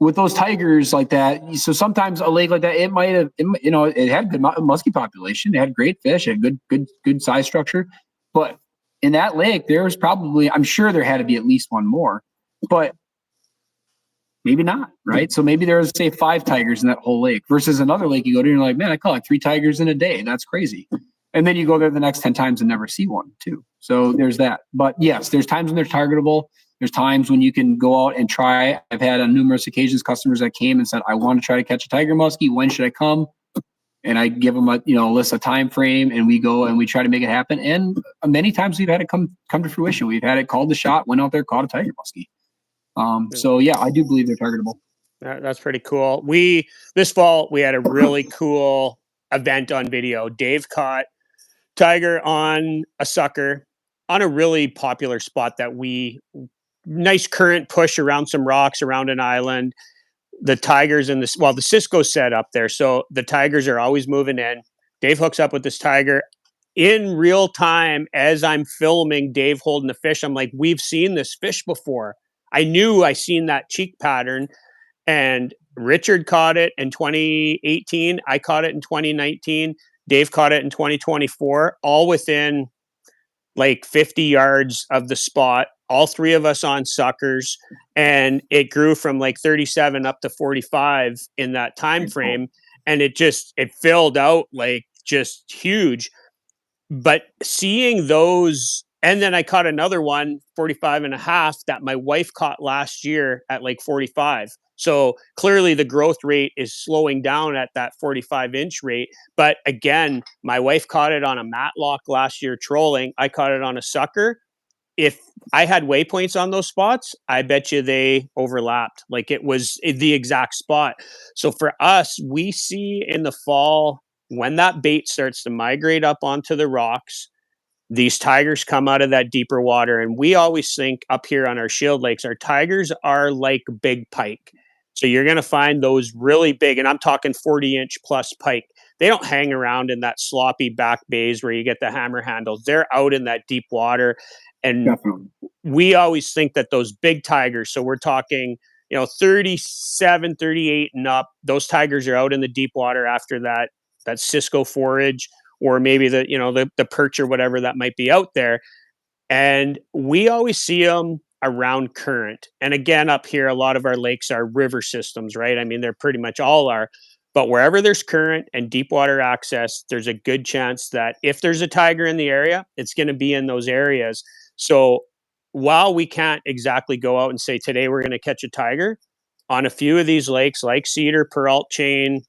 with those tigers like that, so sometimes a lake like that, it might have, it had good musky population, it had great fish, it had good size structure, but in that lake, there's probably, I'm sure there had to be at least one more, but maybe not, right? So maybe there was, say, 5 tigers in that whole lake, versus another lake you go to and you're like, man, I caught like 3 tigers in a day. That's crazy. And then you go there the next 10 times and never see one too. So there's that. But yes, there's times when they're targetable. There's times when you can go out and try. I've had on numerous occasions customers that came and said, I want to try to catch a tiger muskie. When should I come? And I give them a list, a time frame, and we go and we try to make it happen. And many times we've had it come to fruition. We've had it called the shot, went out there, caught a tiger muskie. So yeah, I do believe they're targetable.
That's pretty cool. This fall we had a really cool event on video. Dave caught tiger on a sucker on a really popular spot that nice current push around some rocks around an island. the tigers and the Cisco's set up there. So the tigers are always moving in. Dave hooks up with this tiger in real time as I'm filming Dave holding the fish. I'm like, we've seen this fish before. I knew I seen that cheek pattern, and Richard caught it in 2018. I caught it in 2019. Dave caught it in 2024, all within like 50 yards of the spot, all three of us on suckers, and it grew from like 37 up to 45 in that time frame. And it filled out like just huge. But seeing those, and then I caught another one 45 and a half that my wife caught last year at like 45. So clearly the growth rate is slowing down at that 45-inch rate. But again, my wife caught it on a matlock last year trolling. I caught it on a sucker. If I had waypoints on those spots, I bet you they overlapped. Like it was the exact spot. So for us, we see in the fall when that bait starts to migrate up onto the rocks, these tigers come out of that deeper water. And we always think up here on our shield lakes, our tigers are like big pike. So you're going to find those really big, and I'm talking 40-inch plus pike. They don't hang around in that sloppy back bays where you get the hammer handles. They're out in that deep water. And
Definitely.
we always think that those big tigers, so we're talking, 37, 38 and up, those tigers are out in the deep water after that Cisco forage, or maybe the perch or whatever that might be out there. And we always see them around current. And again, up here, a lot of our lakes are river systems, right? I mean, they're pretty much all are. But wherever there's current and deep water access, there's a good chance that if there's a tiger in the area, it's going to be in those areas. So while we can't exactly go out and say today we're going to catch a tiger, on a few of these lakes like Cedar, Peralt Chain,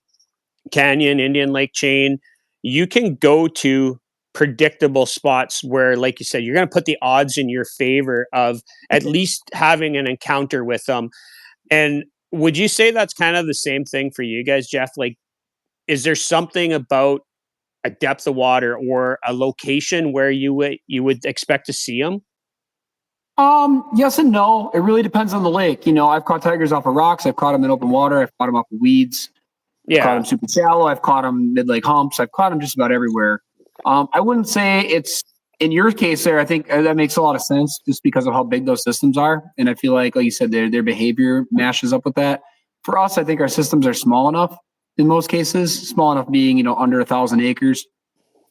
Canyon, Indian Lake Chain, you can go to predictable spots where, like you said, you're going to put the odds in your favor of at least having an encounter with them. And would you say that's kind of the same thing for you guys, Jeff? Like, is there something about a depth of water or a location where you would expect to see them?
Yes and no. It really depends on the lake. I've caught tigers off of rocks. I've caught them in open water. I've caught them off of weeds. I've caught them super shallow. I've caught them mid-lake humps. I've caught them just about everywhere. I wouldn't say it's, in your case there, I think that makes a lot of sense just because of how big those systems are. And I feel like you said, their behavior mashes up with that. For us, I think our systems are small enough in most cases, small enough being, under 1,000 acres,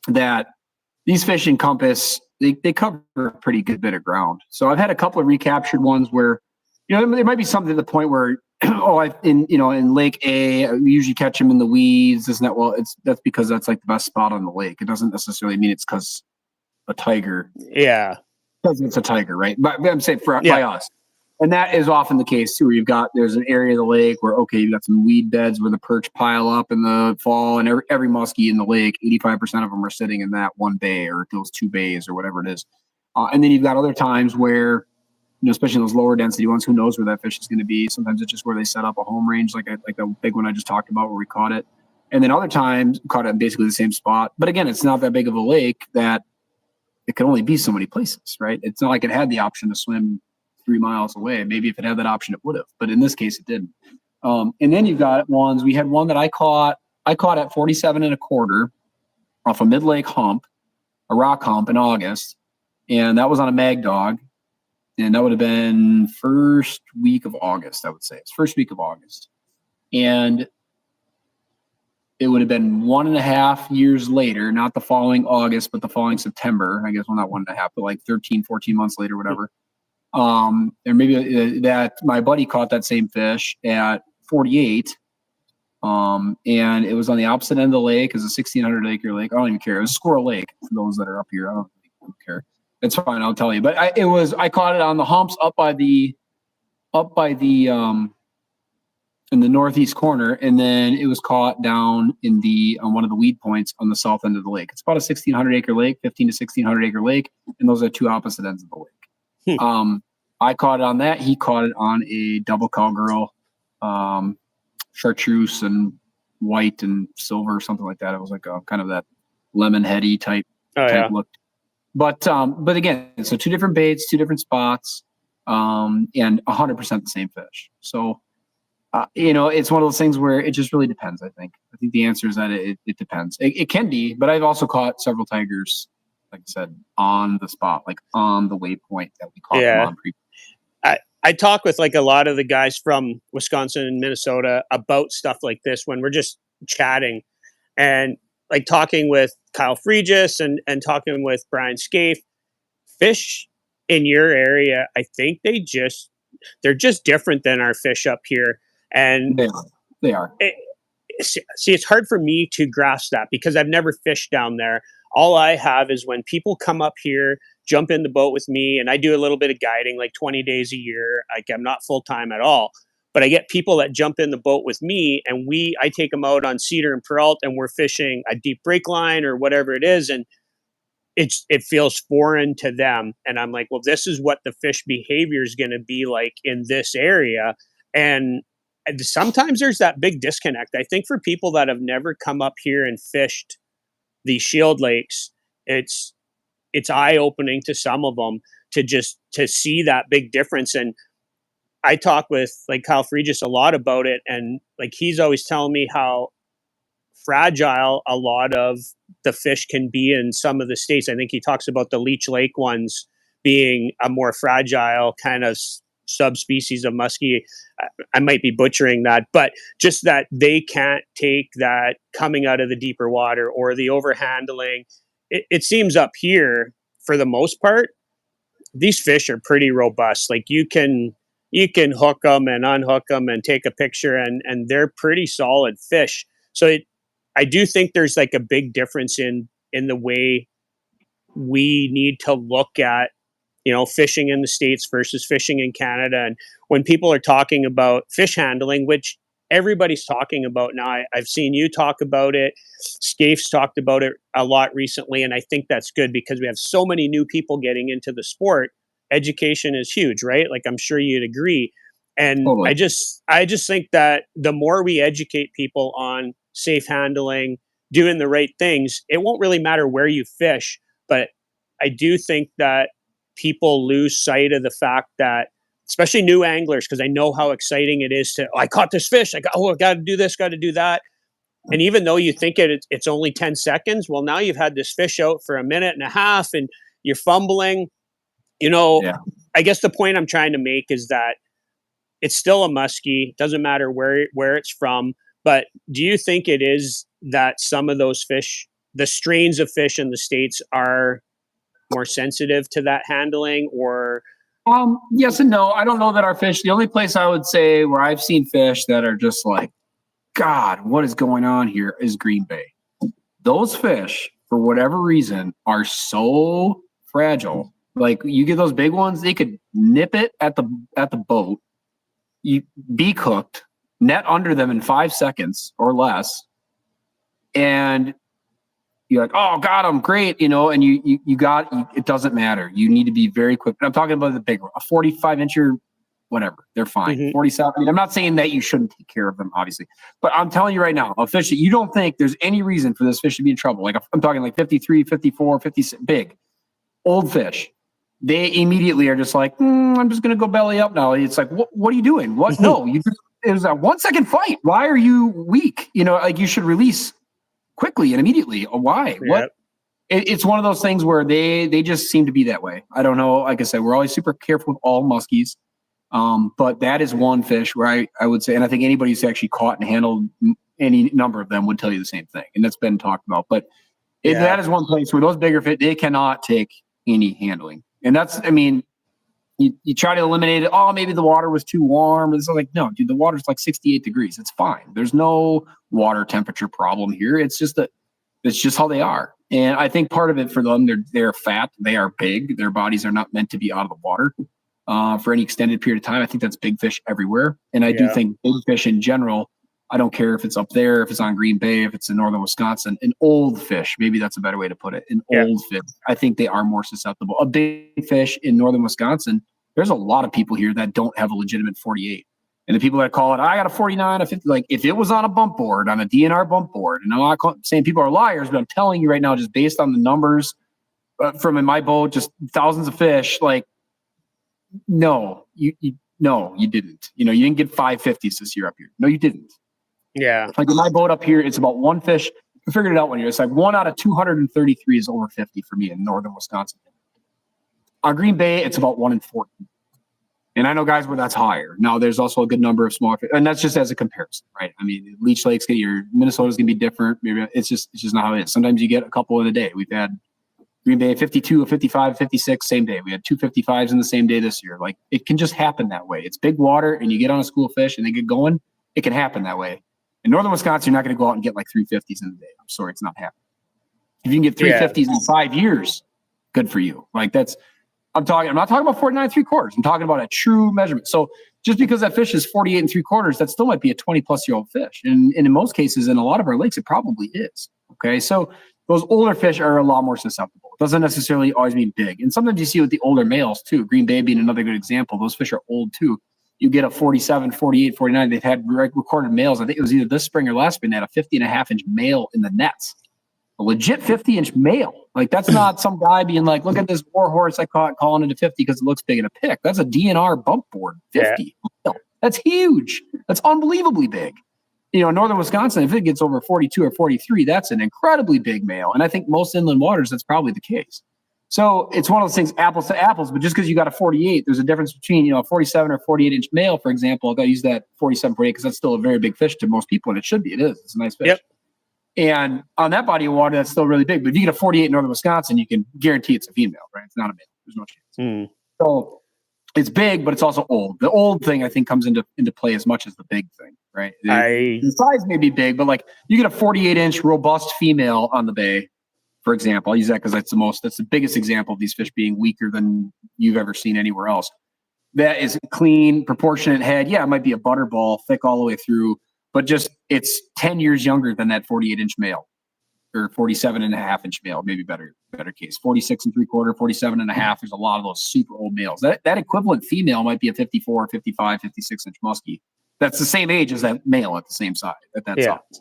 that these fish encompass, they cover a pretty good bit of ground. So I've had a couple of recaptured ones where, there might be something to the point where, in Lake A, we usually catch them in the weeds. Isn't that? Well, that's because that's like the best spot on the lake. It doesn't necessarily mean it's because a tiger.
Yeah.
Because it's a tiger, right? But I'm saying by us. And that is often the case too, where there's an area of the lake where, you've got some weed beds where the perch pile up in the fall, and every muskie in the lake, 85% of them are sitting in that one bay or those two bays or whatever it is. And then you've got other times where, especially those lower density ones, who knows where that fish is going to be. Sometimes it's just where they set up a home range, like the big one I just talked about where we caught it. And then other times caught it in basically the same spot. But again, it's not that big of a lake that it can only be so many places, right? It's not like it had the option to swim 3 miles away. Maybe if it had that option, it would have. But in this case, it didn't. And then you've got ones. We had one that I caught at 47 1/4 off a mid-lake hump, a rock hump in August. And that was on a mag dog. And that would have been first week of August, I would say. It's first week of August. And it would have been 1.5 years later, not the following August, but the following September. I guess, well, not 1.5, but like 13, 14 months later, whatever. And maybe that my buddy caught that same fish at 48. And it was on the opposite end of the lake. It was a 1,600 acre lake. I don't even care. It was Squirrel Lake for those that are up here. I don't care. It's fine. I'll tell you. But I caught it on the humps up by the in the northeast corner, and then it was caught down on one of the weed points on the south end of the lake. It's about a 1,600 acre lake, 15 to 1,600 acre lake, and those are two opposite ends of the lake. I caught it on that. He caught it on a double cowgirl, chartreuse and white and silver, something like that. It was like a kind of that lemon heady type look. But again, so two different baits, two different spots, and 100% the same fish. So It's one of those things where it just really depends. I think the answer is that it depends. It can be, but I've also caught several tigers, like I said, on the spot, like on the waypoint that we caught them on.
I talk with like a lot of the guys from Wisconsin and Minnesota about stuff like this when we're just chatting, and like talking with Kyle Fregis and talking with Brian Scaife. Fish in your area, I think they're just different than our fish up here. And
they are.
See, it's hard for me to grasp that because I've never fished down there. All I have is when people come up here, jump in the boat with me, and I do a little bit of guiding, like 20 days a year. Like I'm not full time at all, but I get people that jump in the boat with me, and I take them out on Cedar and Peralt, and we're fishing a deep break line or whatever it is, and it feels foreign to them. And I'm like, well, this is what the fish behavior is going to be like in this area. And sometimes there's that big disconnect. I think for people that have never come up here and fished the Shield Lakes, it's eye-opening to some of them to see that big difference. And I talk with like Kyle Fregis a lot about it, and like he's always telling me how fragile a lot of the fish can be in some of the states. I think he talks about the Leech Lake ones being a more fragile kind of subspecies of muskie. I might be butchering that, but just that they can't take that coming out of the deeper water or the overhandling. It seems up here, for the most part, these fish are pretty robust. Like you can hook them and unhook them and take a picture, and they're pretty solid fish. So I do think there's like a big difference in the way we need to look at, fishing in the States versus fishing in Canada. And when people are talking about fish handling, which everybody's talking about now, I've seen you talk about it. Scaife's talked about it a lot recently. And I think that's good because we have so many new people getting into the sport. Education is huge, right? Like I'm sure you'd agree. And totally. I just think that the more we educate people on safe handling, doing the right things, it won't really matter where you fish. But I do think that people lose sight of the fact that, especially new anglers, because I know how exciting it is to, I caught this fish. I got to do this, got to do that. And even though you think it's only 10 seconds, well, now you've had this fish out for a minute and a half and you're fumbling. I guess the point I'm trying to make is that it's still a muskie. Doesn't matter where it's from. But do you think it is that some of those fish, the strains of fish in the States, are more sensitive to that handling? Or
yes and no. I don't know that our fish, the only place I would say where I've seen fish that are just like, God, what is going on here, is Green Bay. Those fish, for whatever reason, are so fragile. Like you get those big ones, they could nip it at the boat, you be cooked, net under them in 5 seconds or less, and you're like, oh, got them, great, and it doesn't matter. You need to be very quick. I'm talking about the big one, a 45-incher, whatever, they're fine. Mm-hmm. 47. I mean, I'm not saying that you shouldn't take care of them, obviously, but I'm telling you right now, a fish that you don't think there's any reason for this fish to be in trouble. Like I'm talking like 53, 54, 56, big, old fish. They immediately are just like, I'm just going to go belly up now. It's like, what are you doing? What? No, it was a 1 second fight. Why are you weak? Like you should release quickly and immediately. Why? Yeah. What? It's one of those things where they just seem to be that way. I don't know. Like I said, we're always super careful with all muskies. But that is one fish where I would say, and I think anybody who's actually caught and handled any number of them would tell you the same thing. And that's been talked about. But that is one place where those bigger fish, they cannot take any handling. And that's, I mean, you try to eliminate it. Oh, maybe the water was too warm. It's like, no, dude, the water's like 68 degrees. It's fine. There's no water temperature problem here. It's just how they are. And I think part of it for them, they're fat. They are big. Their bodies are not meant to be out of the water for any extended period of time. I think that's big fish everywhere. And I do think big fish in general, I don't care if it's up there, if it's on Green Bay, if it's in northern Wisconsin, an old fish, maybe that's a better way to put it. Old fish, I think they are more susceptible. A big fish in northern Wisconsin, there's a lot of people here that don't have a legitimate 48. And the people that call it, I got a 49, a 50, like if it was on a bump board, on a DNR bump board, and I'm not saying people are liars, but I'm telling you right now, just based on the numbers from in my boat, just thousands of fish, like, no, No, you didn't. You didn't get 550s this year up here. No, you didn't.
Yeah.
Like in my boat up here, it's about one fish. I figured it out one year. It's like 1 out of 233 is over 50 for me in northern Wisconsin. On Green Bay, it's about 1 in 40. And I know guys where that's higher. Now, there's also a good number of small fish, and that's just as a comparison, right? I mean, Leech Lake's Minnesota's gonna be different. Maybe it's just not how it is. Sometimes you get a couple in a day. We've had Green Bay 52, a 55, 56, same day. We had 255s in the same day this year. Like, it can just happen that way. It's big water, and you get on a school of fish, and they get going. It can happen that way. In northern Wisconsin, you're not going to go out and get like 350s in a day. I'm sorry, it's not happening. If you can get 350s in 5 years, good for you. Like, I'm not talking about 49 3/4. I'm talking about a true measurement. So just because that fish is 48 3/4, that still might be a 20-plus-year-old fish. And in most cases, in a lot of our lakes, it probably is. Okay, so those older fish are a lot more susceptible. It doesn't necessarily always mean big. And sometimes you see with the older males too. Green Bay being another good example. Those fish are old too. You get a 47, 48, 49. They've had recorded males. I think it was either this spring or last spring. They had a 50.5-inch male in the nets. A legit 50-inch male. Like, that's not some guy being like, look at this war horse I caught calling it a 50 because it looks big in a pick. That's a DNR bump board, 50. Yeah. That's huge. That's unbelievably big. In northern Wisconsin, if it gets over 42 or 43, that's an incredibly big male. And I think most inland waters, that's probably the case. So it's one of those things, apples to apples, but just because you got a 48, there's a difference between, a 47 or 48-inch male, for example. I'll use that 47, 48 because that's still a very big fish to most people, and it should be. It is. It's a nice fish.
Yep.
And on that body of water, that's still really big. But if you get a 48 in northern Wisconsin, you can guarantee it's a female, right? It's not a male. There's no chance. So it's big, but it's also old. The old thing, I think, comes into play as much as the big thing, right? The size may be big, but like you get a 48-inch robust female on the bay, for example. I'll use that because that's the biggest example of these fish being weaker than you've ever seen anywhere else. That is clean, proportionate head. Yeah, it might be a butterball, thick all the way through. But just it's 10 years younger than that 48-inch male or 47.5-inch male, maybe better case. 46 3/4, 47.5. There's a lot of those super old males. That equivalent female might be a 54, 55, 56-inch muskie. That's the same age as that male at the same size, at that size.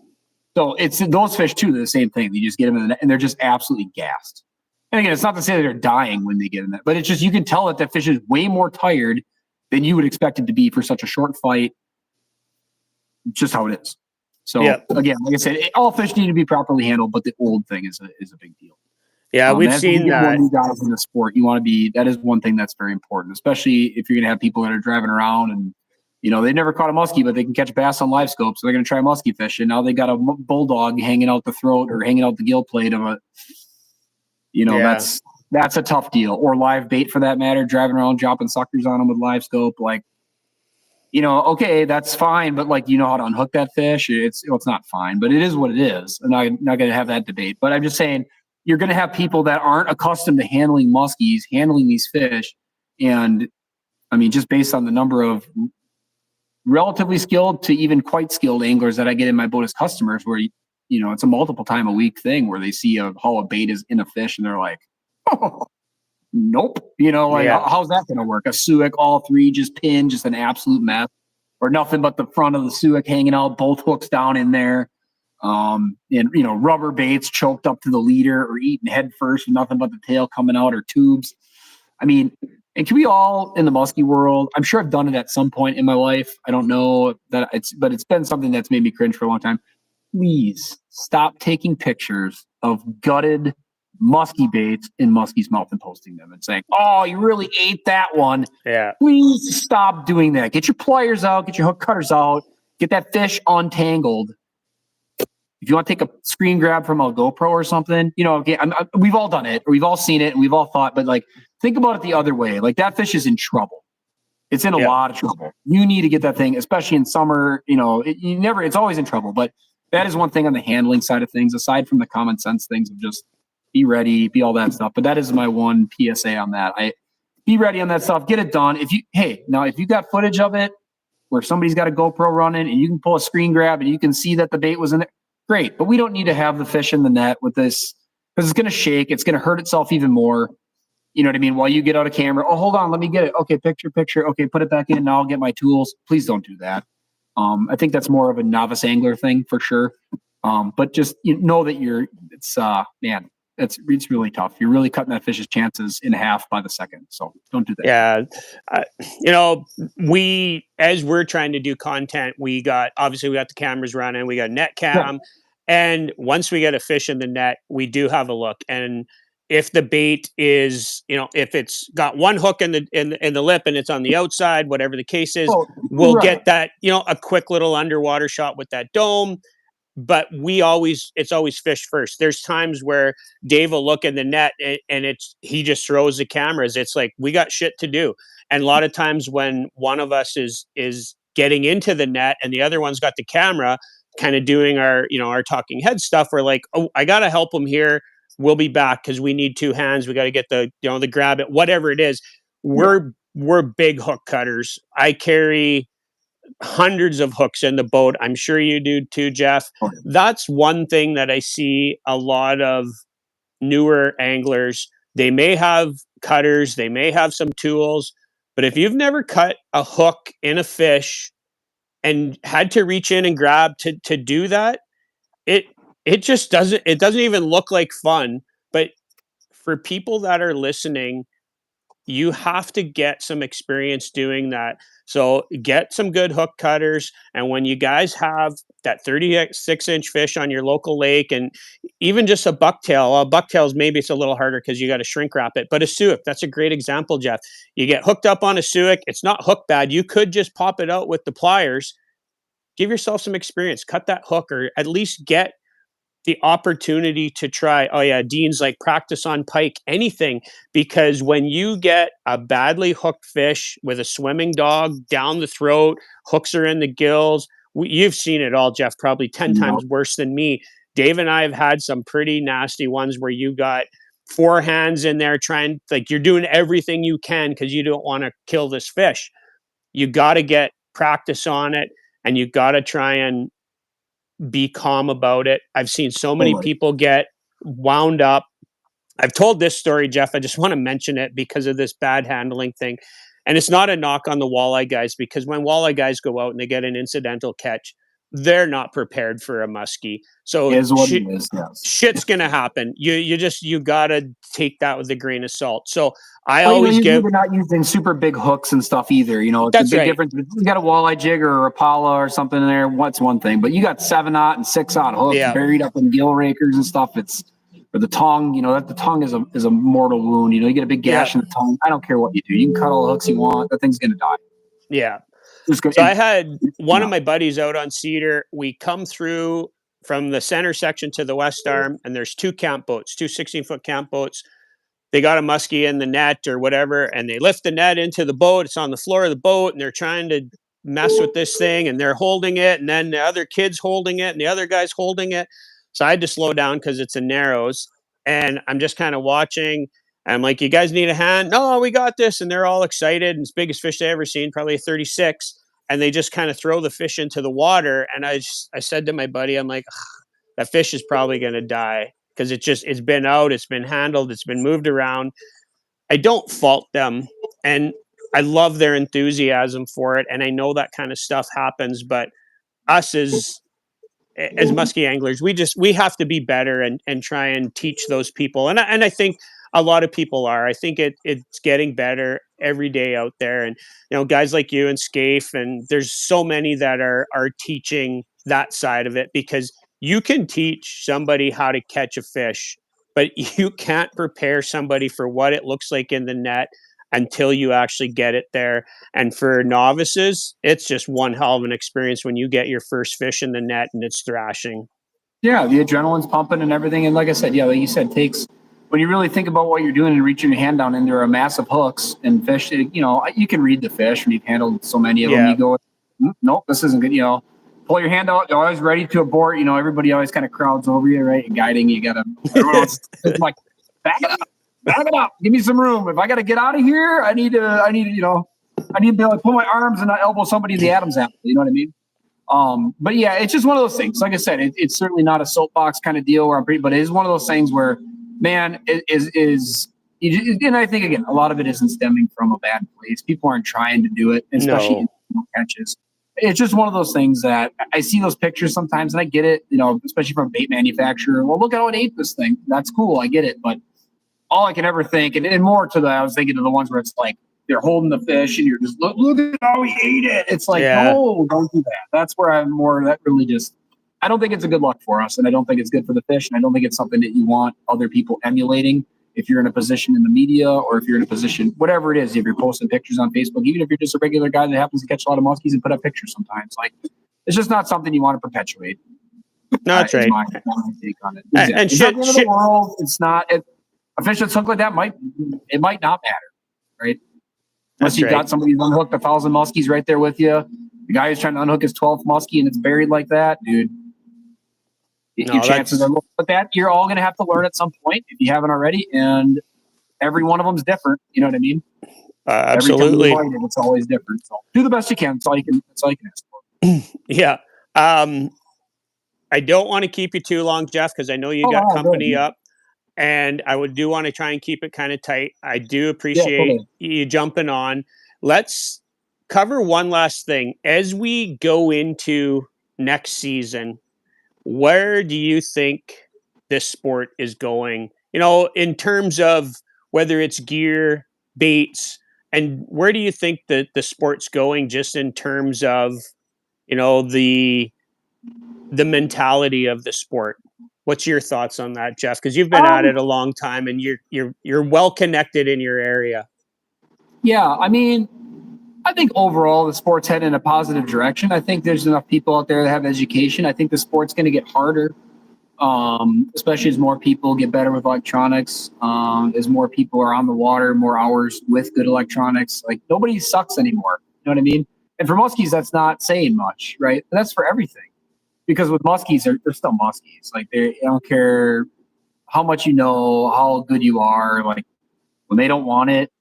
So it's those fish too, they're the same thing. You just get them in the net and they're just absolutely gassed. And again, it's not to say that they're dying when they get in that, but it's just, you can tell that fish is way more tired than you would expect it to be for such a short fight. Just how it is. So again, like I said, all fish need to be properly handled, but the old thing is a big deal.
Yeah, we've seen that.
New guys in the sport, you want to be. That is one thing that's very important, especially if you're going to have people that are driving around and they never caught a muskie, but they can catch bass on live scope, so they're going to try musky fish, and now they got a bulldog hanging out the throat or hanging out the gill plate of a. That's a tough deal. Or live bait for that matter, driving around dropping suckers on them with live scope, like. Okay, that's fine, but like, how to unhook that fish? It's not fine, but it is what it is. And I'm not going to have that debate, but I'm just saying you're going to have people that aren't accustomed to handling muskies, handling these fish. And I mean, just based on the number of relatively skilled to even quite skilled anglers that I get in my boat as customers, where, it's a multiple time a week thing where they see how a bait is in a fish and they're like, oh, nope. How's that going to work? A Suick, all three just pinned, just an absolute mess, or nothing but the front of the Suick hanging out, both hooks down in there. And rubber baits choked up to the leader or eaten head first with nothing but the tail coming out, or tubes. I mean, and can we all in the musky world, I'm sure I've done it at some point in my life. I don't know that but it's been something that's made me cringe for a long time. Please stop taking pictures of gutted musky baits in musky's mouth and posting them and saying, oh, you really ate that one.
Yeah.
Please stop doing that. Get your pliers out, get your hook cutters out, get that fish untangled. If you want to take a screen grab from a GoPro or something, we've all done it, or we've all seen it, and we've all thought, but like, think about it the other way. Like, that fish is in trouble. It's in a lot of trouble. You need to get that thing, especially in summer, it's always in trouble, but that is one thing on the handling side of things, aside from the common sense things of just be ready, be all that stuff. But that is my one PSA on that. Be ready on that stuff. Get it done. If you got footage of it where somebody's got a GoPro running and you can pull a screen grab and you can see that the bait was in there, great. But we don't need to have the fish in the net with this, because it's going to shake. It's going to hurt itself even more. You know what I mean? While you get out a camera, oh, hold on, let me get it. Okay, picture. Okay, put it back in. Now I'll get my tools. Please don't do that. I think that's more of a novice angler thing for sure. But just know that man. It's really tough. You're really cutting that fish's chances in half by the second. So don't do that.
Yeah. As we're trying to do content, obviously we got the cameras running, we got net cam. And once we get a fish in the net, we do have a look. And if the bait is, if it's got one hook in the lip and it's on the outside, whatever the case is, we'll get that, a quick little underwater shot with that dome. But it's always fish first. There's times where Dave will look in the net and he just throws the cameras. It's like, we got shit to do. And a lot of times when one of us is getting into the net and the other one's got the camera kind of doing our talking head stuff, we're like, oh, I got to help him here. We'll be back because we need two hands. We got to get the grab it, whatever it is. We're big hook cutters. I carry hundreds of hooks in the boat. I'm sure you do too, Jeff. That's one thing that I see a lot of newer anglers. They may have cutters, they may have some tools, but if you've never cut a hook in a fish and had to reach in and grab to do that, it doesn't even look like fun. But for people that are listening, you have to get some experience doing that. So get some good hook cutters. And when you guys have that 36-inch fish on your local lake, and even just a bucktails, maybe it's a little harder because you got to shrink wrap it. But a Suick, that's a great example, Jeff. You get hooked up on a Suick. It's not hook bad. You could just pop it out with the pliers. Give yourself some experience. Cut that hook, or at least get the opportunity to try. Oh yeah, Dean's like, practice on pike, anything, because when you get a badly hooked fish with a swimming dog down the throat, hooks are in the gills. You've seen it all, Jeff, probably 10 times worse than me. Dave and I have had some pretty nasty ones where you got four hands in there trying, like, you're doing everything you can because you don't want to kill this fish. You got to get practice on it, and you got to try and be calm about it. I've seen so many people get wound up. I've told this story, Jeff. I just want to mention it because of this bad handling thing. And it's not a knock on the walleye guys, because when walleye guys go out and they get an incidental catch, they're not prepared for a muskie. So shit's going to happen. You got to take that with a grain of salt. So
we're not using super big hooks and stuff either. It's a big difference. You got a walleye jig or a Rapala or something in there. What's one thing, but you got 7/0 and 6/0 hooks buried up in gill rakers and stuff. Or the tongue, that the tongue is a mortal wound. You get a big gash in the tongue. I don't care what you do. You can cut all the hooks you want. That thing's going to die.
Yeah. So I had one of my buddies out on Cedar. We come through from the center section to the west arm, and there's two 16-foot camp boats. They got a muskie in the net or whatever, and they lift the net into the boat. It's on the floor of the boat, and they're trying to mess with this thing, and they're holding it, and then the other kid's holding it, and the other guy's holding it. So I had to slow down because it's a narrows, and I'm just kind of watching. I'm like, you guys need a hand? No, we got this. And they're all excited. And it's the biggest fish they ever seen, probably a 36. And they just kind of throw the fish into the water. And I said to my buddy, I'm like, that fish is probably going to die because it's been out, it's been handled, it's been moved around. I don't fault them. And I love their enthusiasm for it. And I know that kind of stuff happens, but us as musky anglers, we have to be better and try and teach those people. And I think a lot of people are. I think it's getting better every day out there. And, guys like you and Scaife, and there's so many that are teaching that side of it, because you can teach somebody how to catch a fish, but you can't prepare somebody for what it looks like in the net until you actually get it there. And for novices, it's just one hell of an experience when you get your first fish in the net and it's thrashing.
Yeah, the adrenaline's pumping and everything. And like I said, like you said, when you really think about what you're doing and reaching your hand down in, there are massive hooks and fish. You can read the fish when you've handled so many of them. You go, nope, this isn't good. Pull your hand out. You're always ready to abort. Everybody always kind of crowds over you, right? And guiding, you got to, it's like, back it up. Give me some room. If I got to get out of here, I need to be able to put my arms and not elbow somebody in the Adam's apple. You know what I mean? But yeah, it's just one of those things. Like I said, it's certainly not a soapbox kind of deal but it is one of those things where, man, and I think, again, a lot of it isn't stemming from a bad place. People aren't trying to do it, especially in catches. it's just one of those things that I see those pictures sometimes and I get it, especially from a bait manufacturer. Well, look how it ate this thing. That's cool. I get it. But all I can ever think, and more to that, I was thinking of the ones where it's like they're holding the fish and you're just, look at how he ate it. It's like, no, don't do that. That's where I'm more, that really just, I don't think it's a good luck for us. And I don't think it's good for the fish. And I don't think it's something that you want other people emulating. If you're in a position in the media or if you're in a position, whatever it is, if you're posting pictures on Facebook, even if you're just a regular guy that happens to catch a lot of muskies and put up pictures sometimes, like it's just not something you want to perpetuate.
No, that's right.
My take on it.
And
it's not the end of the world. It's not a fish that's hooked like that might not matter, right? Unless you've got somebody who's unhooked 1,000 muskies right there with you. The guy who's trying to unhook his 12th muskie and it's buried like that, dude. Your chances are low. But that you're all going to have to learn at some point if you haven't already, and every one of them is different. You know what I mean?
Absolutely.
Every time you find it, it's always different. So do the best you can. That's all you can ask for.
Yeah. I don't want to keep you too long, Jeff, because I know you got company up, and I do want to try and keep it kind of tight. I do appreciate you jumping on. Let's cover one last thing as we go into next season. Where do you think this sport is going? In terms of whether it's gear, baits, and where do you think that the sport's going just in terms of, the mentality of the sport? What's your thoughts on that, Jeff? Because you've been at it a long time and you're well connected in your area. Yeah,
I mean, I think overall the sport's heading in a positive direction. I think there's enough people out there that have education. I think the sport's going to get harder, especially as more people get better with electronics, as more people are on the water, more hours with good electronics. Like nobody sucks anymore. You know what I mean? And for muskies, that's not saying much, right? But that's for everything. Because with muskies, they're still muskies. Like they don't care how much you know, how good you are. Like when they don't want it,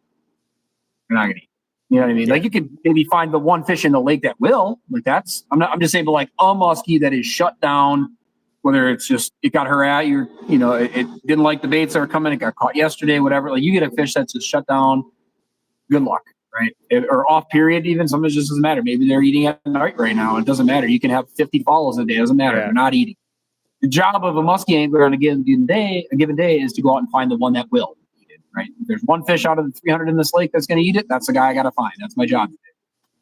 you're not going to eat. You know what I mean? Yeah. Like you could maybe find the one fish in the lake that will. Like I'm just saying, but like a muskie that is shut down, whether it's just it got her at you, it didn't like the baits that were coming, it got caught yesterday, whatever. Like you get a fish that's just shut down, good luck, right? Or off period, even sometimes it just doesn't matter. Maybe they're eating at night right now. It doesn't matter. You can have 50 follows a day, it doesn't matter. Yeah. They're not eating. The job of a muskie angler on a given day is to go out and find the one that will. Right? If there's one fish out of the 300 in this lake that's going to eat it, that's the guy I got to find. That's my job.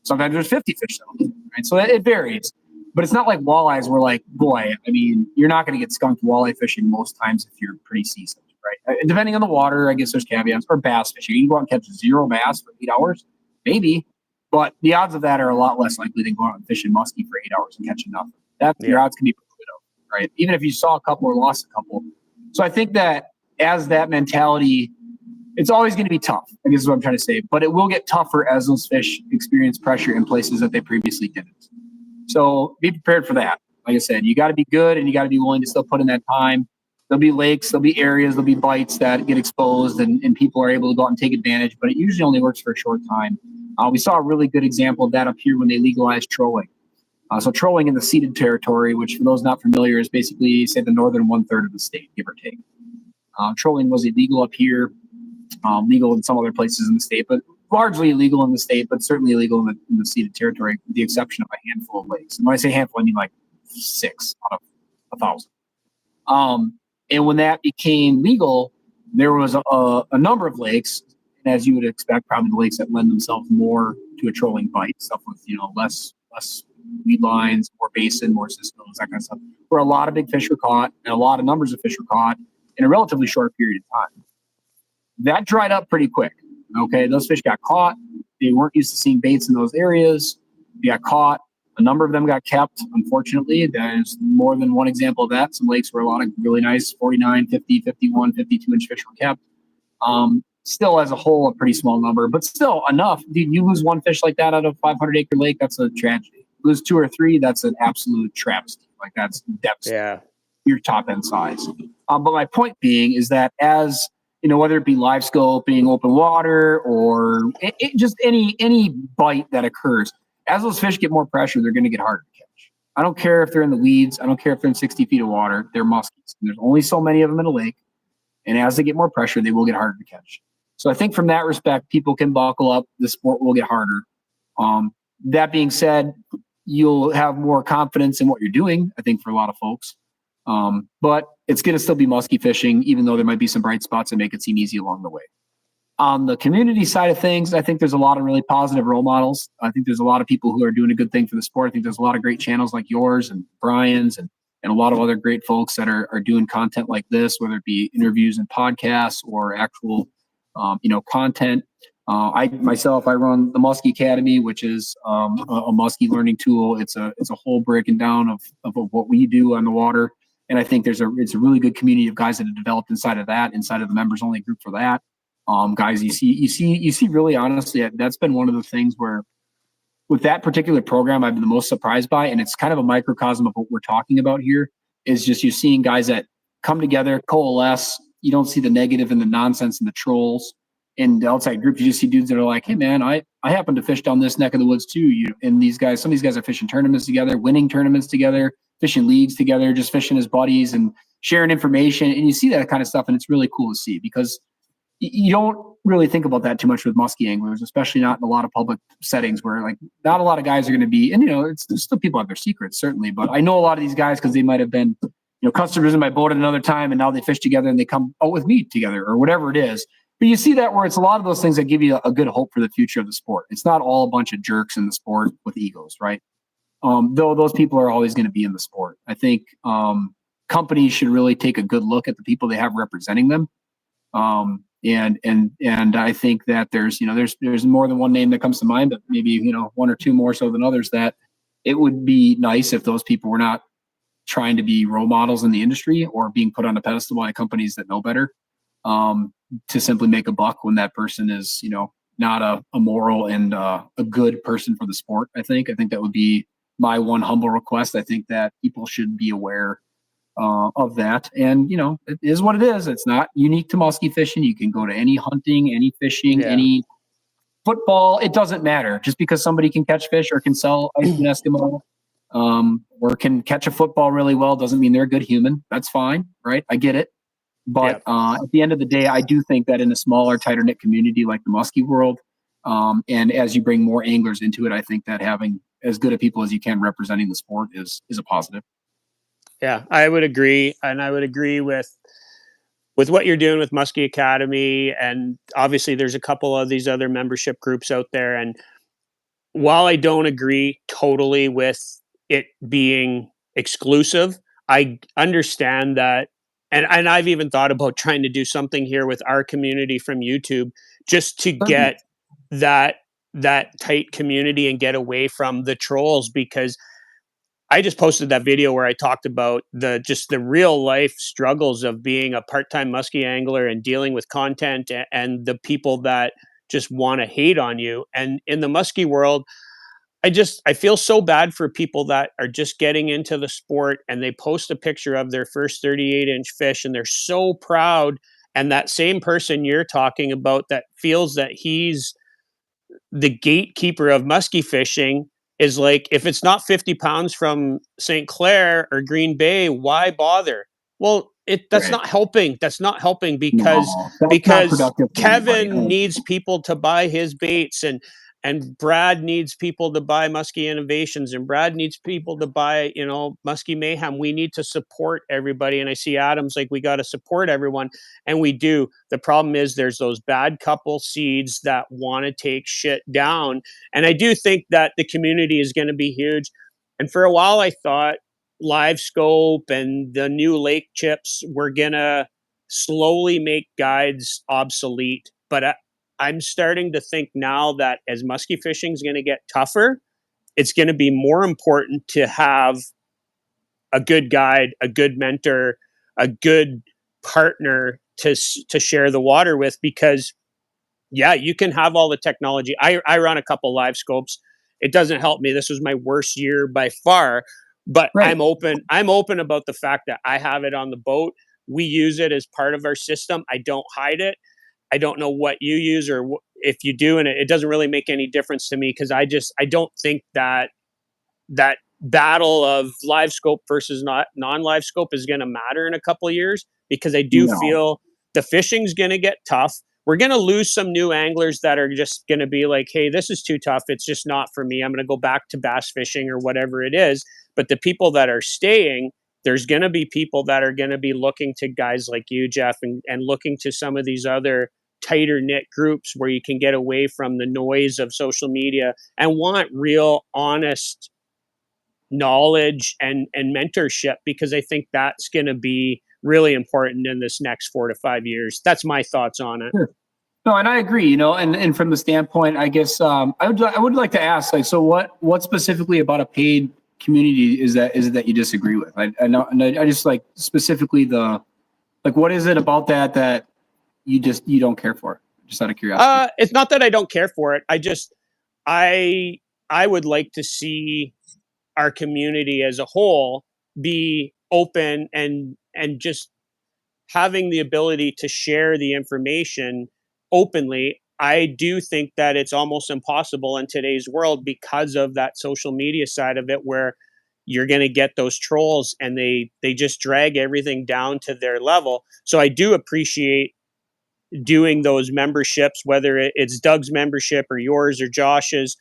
Sometimes there's 50 fish though, right? So it varies. But it's not like walleyes where like, boy, I mean, you're not going to get skunked walleye fishing most times if you're pretty seasoned, right? Depending on the water, I guess there's caveats. Or bass fishing. You can go out and catch 0 bass for 8 hours, maybe. But the odds of that are a lot less likely than going out and fishing muskie for 8 hours and catching nothing. Your odds can be pretty good, right? Even if you saw a couple or lost a couple. So I think that as that mentality, it's always going to be tough, I guess is what I'm trying to say. But it will get tougher as those fish experience pressure in places that they previously didn't. So be prepared for that. Like I said, you got to be good and you got to be willing to still put in that time. There'll be lakes, there'll be areas, there'll be bites that get exposed and people are able to go out and take advantage. But it usually only works for a short time. We saw a really good example of that up here when they legalized trolling. So trolling in the ceded territory, which for those not familiar is basically, say, the northern 1/3 of the state, give or take. Trolling was illegal up here. Legal in some other places in the state, but largely illegal in the state, but certainly illegal in the ceded territory, with the exception of a handful of lakes. And when I say handful, I mean like 6 out of 1,000. And when that became legal, there was a number of lakes, and as you would expect, probably the lakes that lend themselves more to a trolling bite, stuff with less weed lines, more basin, more systems, that kind of stuff, where a lot of big fish were caught and a lot of numbers of fish were caught in a relatively short period of time. That dried up pretty quick. Okay, those fish got caught. They weren't used to seeing baits in those areas. They got caught. A number of them got kept, unfortunately. There's more than one example of that. Some lakes where a lot of really nice 49, 50, 51, 52-inch fish were kept. Still, as a whole, a pretty small number, but still enough. Dude, you lose one fish like that out of a 500-acre lake, that's a tragedy. Lose 2 or 3, that's an absolute travesty. Like, that's devastating. Yeah. Your top-end size. But my point being is that as whether it be live scoping, open water, or just any bite that occurs, as those fish get more pressure, they're going to get harder to catch. I don't care if they're in the weeds. I don't care if they're in 60 feet of water. They're muskies. There's only so many of them in a lake. And as they get more pressure, they will get harder to catch. So I think from that respect, people can buckle up. The sport will get harder. That being said, you'll have more confidence in what you're doing, I think, for a lot of folks. But it's going to still be musky fishing, even though there might be some bright spots that make it seem easy along the way. On the community side of things, I think there's a lot of really positive role models. I think there's a lot of people who are doing a good thing for the sport. I think there's a lot of great channels like yours and Brian's and a lot of other great folks that are doing content like this, whether it be interviews and podcasts or actual, content. I run the Musky Academy, which is a musky learning tool. It's a whole breaking down of what we do on the water. And I think it's a really good community of guys that have developed inside of the members only group for that. Guys, you see really honestly, that's been one of the things where with that particular program, I've been the most surprised by, and it's kind of a microcosm of what we're talking about here, is just you're seeing guys that come together, coalesce. You don't see the negative and the nonsense and the trolls in the outside group. You just see dudes that are like, hey man, I happen to fish down this neck of the woods too. And some of these guys are fishing tournaments together, winning tournaments together, fishing leagues together, just fishing as buddies and sharing information. And you see that kind of stuff, and it's really cool to see because you don't really think about that too much with musky anglers, especially not in a lot of public settings where like not a lot of guys are going to be, and it's still people have their secrets certainly, but I know a lot of these guys because they might have been, customers in my boat at another time and now they fish together and they come out with me together or whatever it is. But you see that where it's a lot of those things that give you a good hope for the future of the sport. It's not all a bunch of jerks in the sport with egos, right? Though those people are always going to be in the sport. I think companies should really take a good look at the people they have representing them. And I think that there's more than one name that comes to mind, but maybe, one or two more so than others, that it would be nice if those people were not trying to be role models in the industry or being put on a pedestal by companies that know better, to simply make a buck when that person is, not a moral and a good person for the sport. I think that would be my one humble request. I think that people should be aware of that. And, it is what it is. It's not unique to musky fishing. You can go to any hunting, any fishing, any football. It doesn't matter. Just because somebody can catch fish or can sell ice and Eskimo, or can catch a football really well doesn't mean they're a good human. That's fine. Right. I get it. But at the end of the day, I do think that in a smaller, tighter knit community like the musky world, and as you bring more anglers into it, I think that having as good of people as you can representing the sport is a positive.
Yeah, I would agree. And I would agree with what you're doing with Musky Academy. And obviously there's a couple of these other membership groups out there. And while I don't agree totally with it being exclusive, I understand that. And I've even thought about trying to do something here with our community from YouTube just to get that tight community and get away from the trolls, because I just posted that video where I talked about the real life struggles of being a part-time musky angler and dealing with content and the people that just want to hate on you. And in the musky world, I feel so bad for people that are just getting into the sport and they post a picture of their first 38-inch fish and they're so proud. And that same person you're talking about that feels that he's the gatekeeper of musky fishing is like, if it's not 50 pounds from St. Clair or Green Bay, why bother? Well, that's not helping. That's not helping because Kevin needs people to buy his baits, and Brad needs people to buy Musky Innovations, and Brad needs people to buy, Musky Mayhem. We need to support everybody. And I see Adam's like, we got to support everyone. And we do. The problem is there's those bad couple seeds that want to take shit down. And I do think that the community is going to be huge. And for a while, I thought Live Scope and the new lake chips were going to slowly make guides obsolete. But I'm starting to think now that as musky fishing is going to get tougher, it's going to be more important to have a good guide, a good mentor, a good partner to share the water with, because you can have all the technology. I run a couple live scopes. It doesn't help me. This was my worst year by far, but I'm open about the fact that I have it on the boat. We use it as part of our system. I don't hide it. I don't know what you use or if you do, and it doesn't really make any difference to me, because I don't think that battle of live scope versus non-live scope is going to matter in a couple of years, because I do feel the fishing's going to get tough. we're going to lose some new anglers that are just going to be like, hey, this is too tough. It's just not for me. I'm going to go back to bass fishing or whatever it is. But the people that are staying, there's going to be people that are going to be looking to guys like you, Jeff, and looking to some of these other tighter knit groups where you can get away from the noise of social media and want real, honest knowledge and mentorship, because I think that's going to be really important in this next 4 to 5 years. That's my thoughts on it.
Sure. No, and I agree, you know, and from the standpoint, I guess I would like to ask, like, so what specifically about a paid community is it that you disagree with? I know, and I just like specifically what is it about that you don't care for? Just out of curiosity.
It's not that I don't care for it. I would like to see our community as a whole be open and just having the ability to share the information openly. I do think that it's almost impossible in today's world because of that social media side of it, where you're going to get those trolls and they just drag everything down to their level. So I do appreciate doing those memberships, whether it's Doug's membership or yours or Josh's.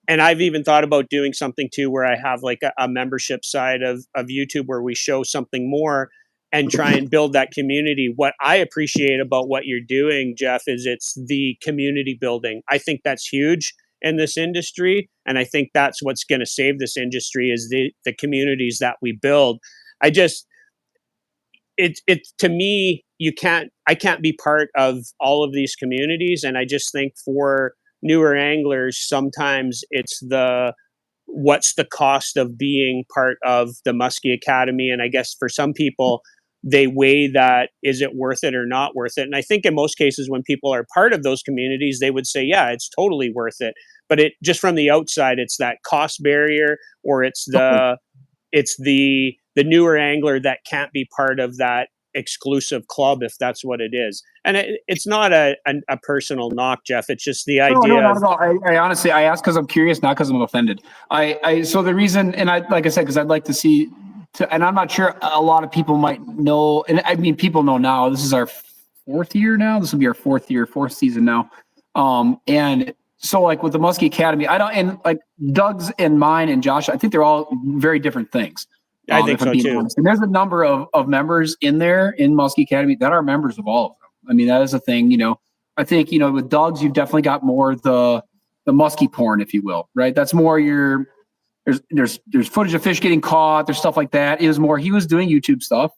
And I've even thought about doing something too, where I have like a membership side of YouTube where we show something more and try and build that community. What I appreciate about what you're doing, Jeff, is it's the community building. I think that's huge in this industry. And I think that's what's going to save this industry is the communities that we build. It to me, I can't be part of all of these communities. And I just think for newer anglers, sometimes it's what's the cost of being part of the Musky Academy. And I guess for some people, they weigh that, is it worth it or not worth it? And I think in most cases, when people are part of those communities, they would say, yeah, it's totally worth it. But it just from the outside, it's that cost barrier, or it's the newer angler that can't be part of that exclusive club, if that's what it is. And it's not a personal knock, Jeff. It's just the idea.
No, not at all. I honestly, I ask because I'm curious, not because I'm offended. So the reason, and like I said, because I'd like to see, and I'm not sure a lot of people might know, and I mean, people know now, this is our 4th year now. This will be our 4th season now. And so like with the Musky Academy, and like Doug's and mine and Josh, I think they're all very different things.
I think so too.
Honest. And there's a number of members in there in Musky Academy that are members of all of them. I mean, that is a thing, you know. I think, you know, with Doug's, you've definitely got more the musky porn, if you will, right? That's more there's footage of fish getting caught, there's stuff like that. It was more, he was doing YouTube stuff.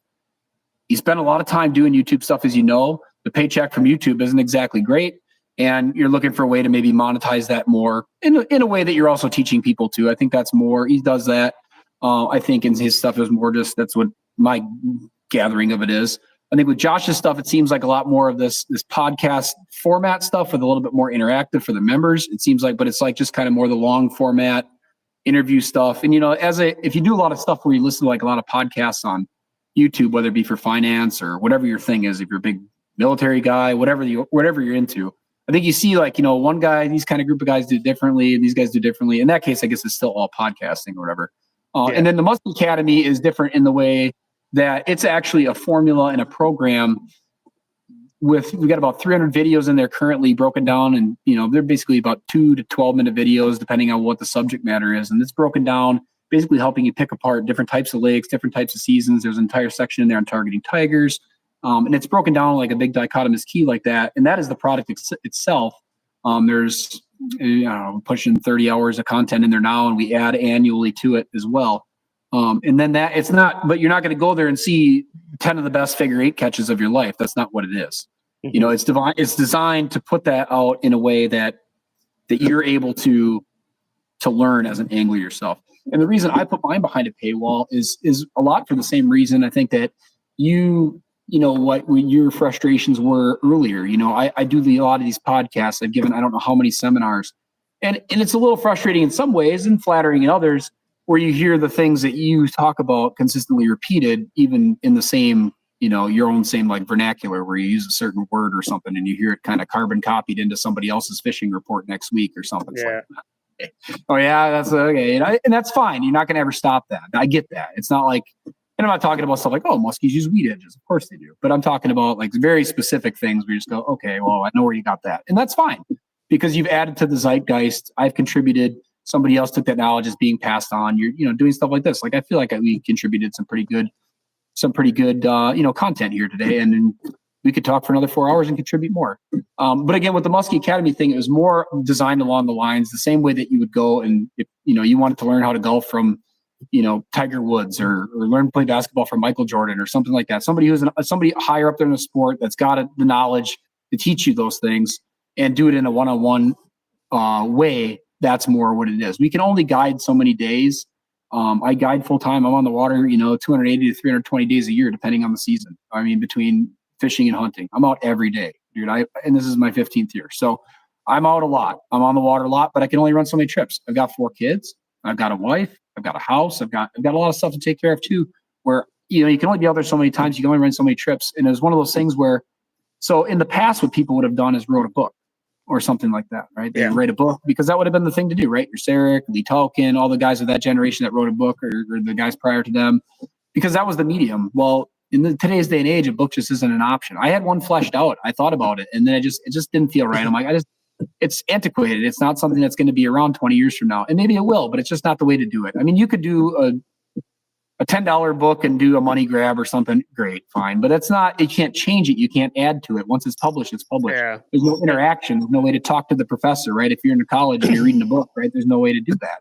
He spent a lot of time doing YouTube stuff, as you know. The paycheck from YouTube isn't exactly great. And you're looking for a way to maybe monetize that more in a way that you're also teaching people to. I think that's more, he does that. I think in his stuff is more just, that's what my gathering of it is. I think with Josh's stuff, it seems like a lot more of this podcast format stuff with a little bit more interactive for the members. It seems like, but it's like just kind of more the long format interview stuff. And, you know, if you do a lot of stuff where you listen to like a lot of podcasts on YouTube, whether it be for finance or whatever your thing is, if you're a big military guy, whatever you're into, I think you see like, you know, one guy, these kind of group of guys do it differently and these guys do differently. In that case, I guess it's still all podcasting or whatever. And then the Musky Academy is different in the way that it's actually a formula and a program we got about 300 videos in there currently broken down. And, you know, they're basically about 2 to 12 minute videos, depending on what the subject matter is. And it's broken down, basically helping you pick apart different types of lakes, different types of seasons. There's an entire section in there on targeting tigers. And it's broken down like a big dichotomous key like that. And that is the product itself. There's, you know, pushing 30 hours of content in there now, and we add annually to it as well. And then that it's not, but you're not going to go there and see 10 of the best figure 8 catches of your life. That's not what it is. Mm-hmm. You know, it's designed to put that out in a way that you're able to learn as an angler yourself. And the reason I put mine behind a paywall is a lot for the same reason. I think that you know, what your frustrations were earlier. You know, I do a lot of these podcasts. I've given, I don't know how many seminars, and it's a little frustrating in some ways and flattering in others, where you hear the things that you talk about consistently repeated, even in the same, you know, your own same like vernacular, where you use a certain word or something and you hear it kind of carbon copied into somebody else's fishing report next week or something.
Yeah.
Like, oh yeah, that's okay. And that's fine. You're not going to ever stop that. I get that. It's not like, And I'm not talking about stuff like, oh, muskies use weed edges. Of course they do. But I'm talking about like very specific things where you just go, okay, well, I know where you got that. And that's fine because you've added to the zeitgeist. I've contributed. Somebody else took that knowledge as being passed on. You're doing stuff like this. Like, I feel like we contributed some pretty good content here today. And then we could talk for another 4 hours and contribute more. But again, with the Musky Academy thing, it was more designed along the lines, the same way that you would go and if you wanted to learn how to golf from Tiger Woods or learn to play basketball from Michael Jordan or something like that. Somebody who's somebody higher up there in the sport that's got the knowledge to teach you those things and do it in a one-on-one way. That's more what it is. We can only guide so many days. I guide full time. I'm on the water, 280 to 320 days a year, depending on the season. I mean, between fishing and hunting, I'm out every day, dude. And this is my 15th year. So I'm out a lot. I'm on the water a lot, but I can only run so many trips. I've got 4 kids. I've got a wife. I've got a house. I've got a lot of stuff to take care of too, where, you can only be out there so many times. You can only run so many trips. And it was one of those things where, so in the past, what people would have done is wrote a book or something like that, right? They write a book because that would have been the thing to do, right? Your Sarek, Lee Tolkien, all the guys of that generation that wrote a book or the guys prior to them, because that was the medium. Well, in today's day and age, a book just isn't an option. I had one fleshed out. I thought about it and then it just didn't feel right. I'm like, it's antiquated. It's not something that's going to be around 20 years from now. And maybe it will, but it's just not the way to do it. I mean, you could do a $10 book and do a money grab or something. Great, fine. But you can't change it. You can't add to it. Once it's published, it's published.
Yeah.
There's no interaction. There's no way to talk to the professor, right? If you're in college and you're reading a book, right? There's no way to do that.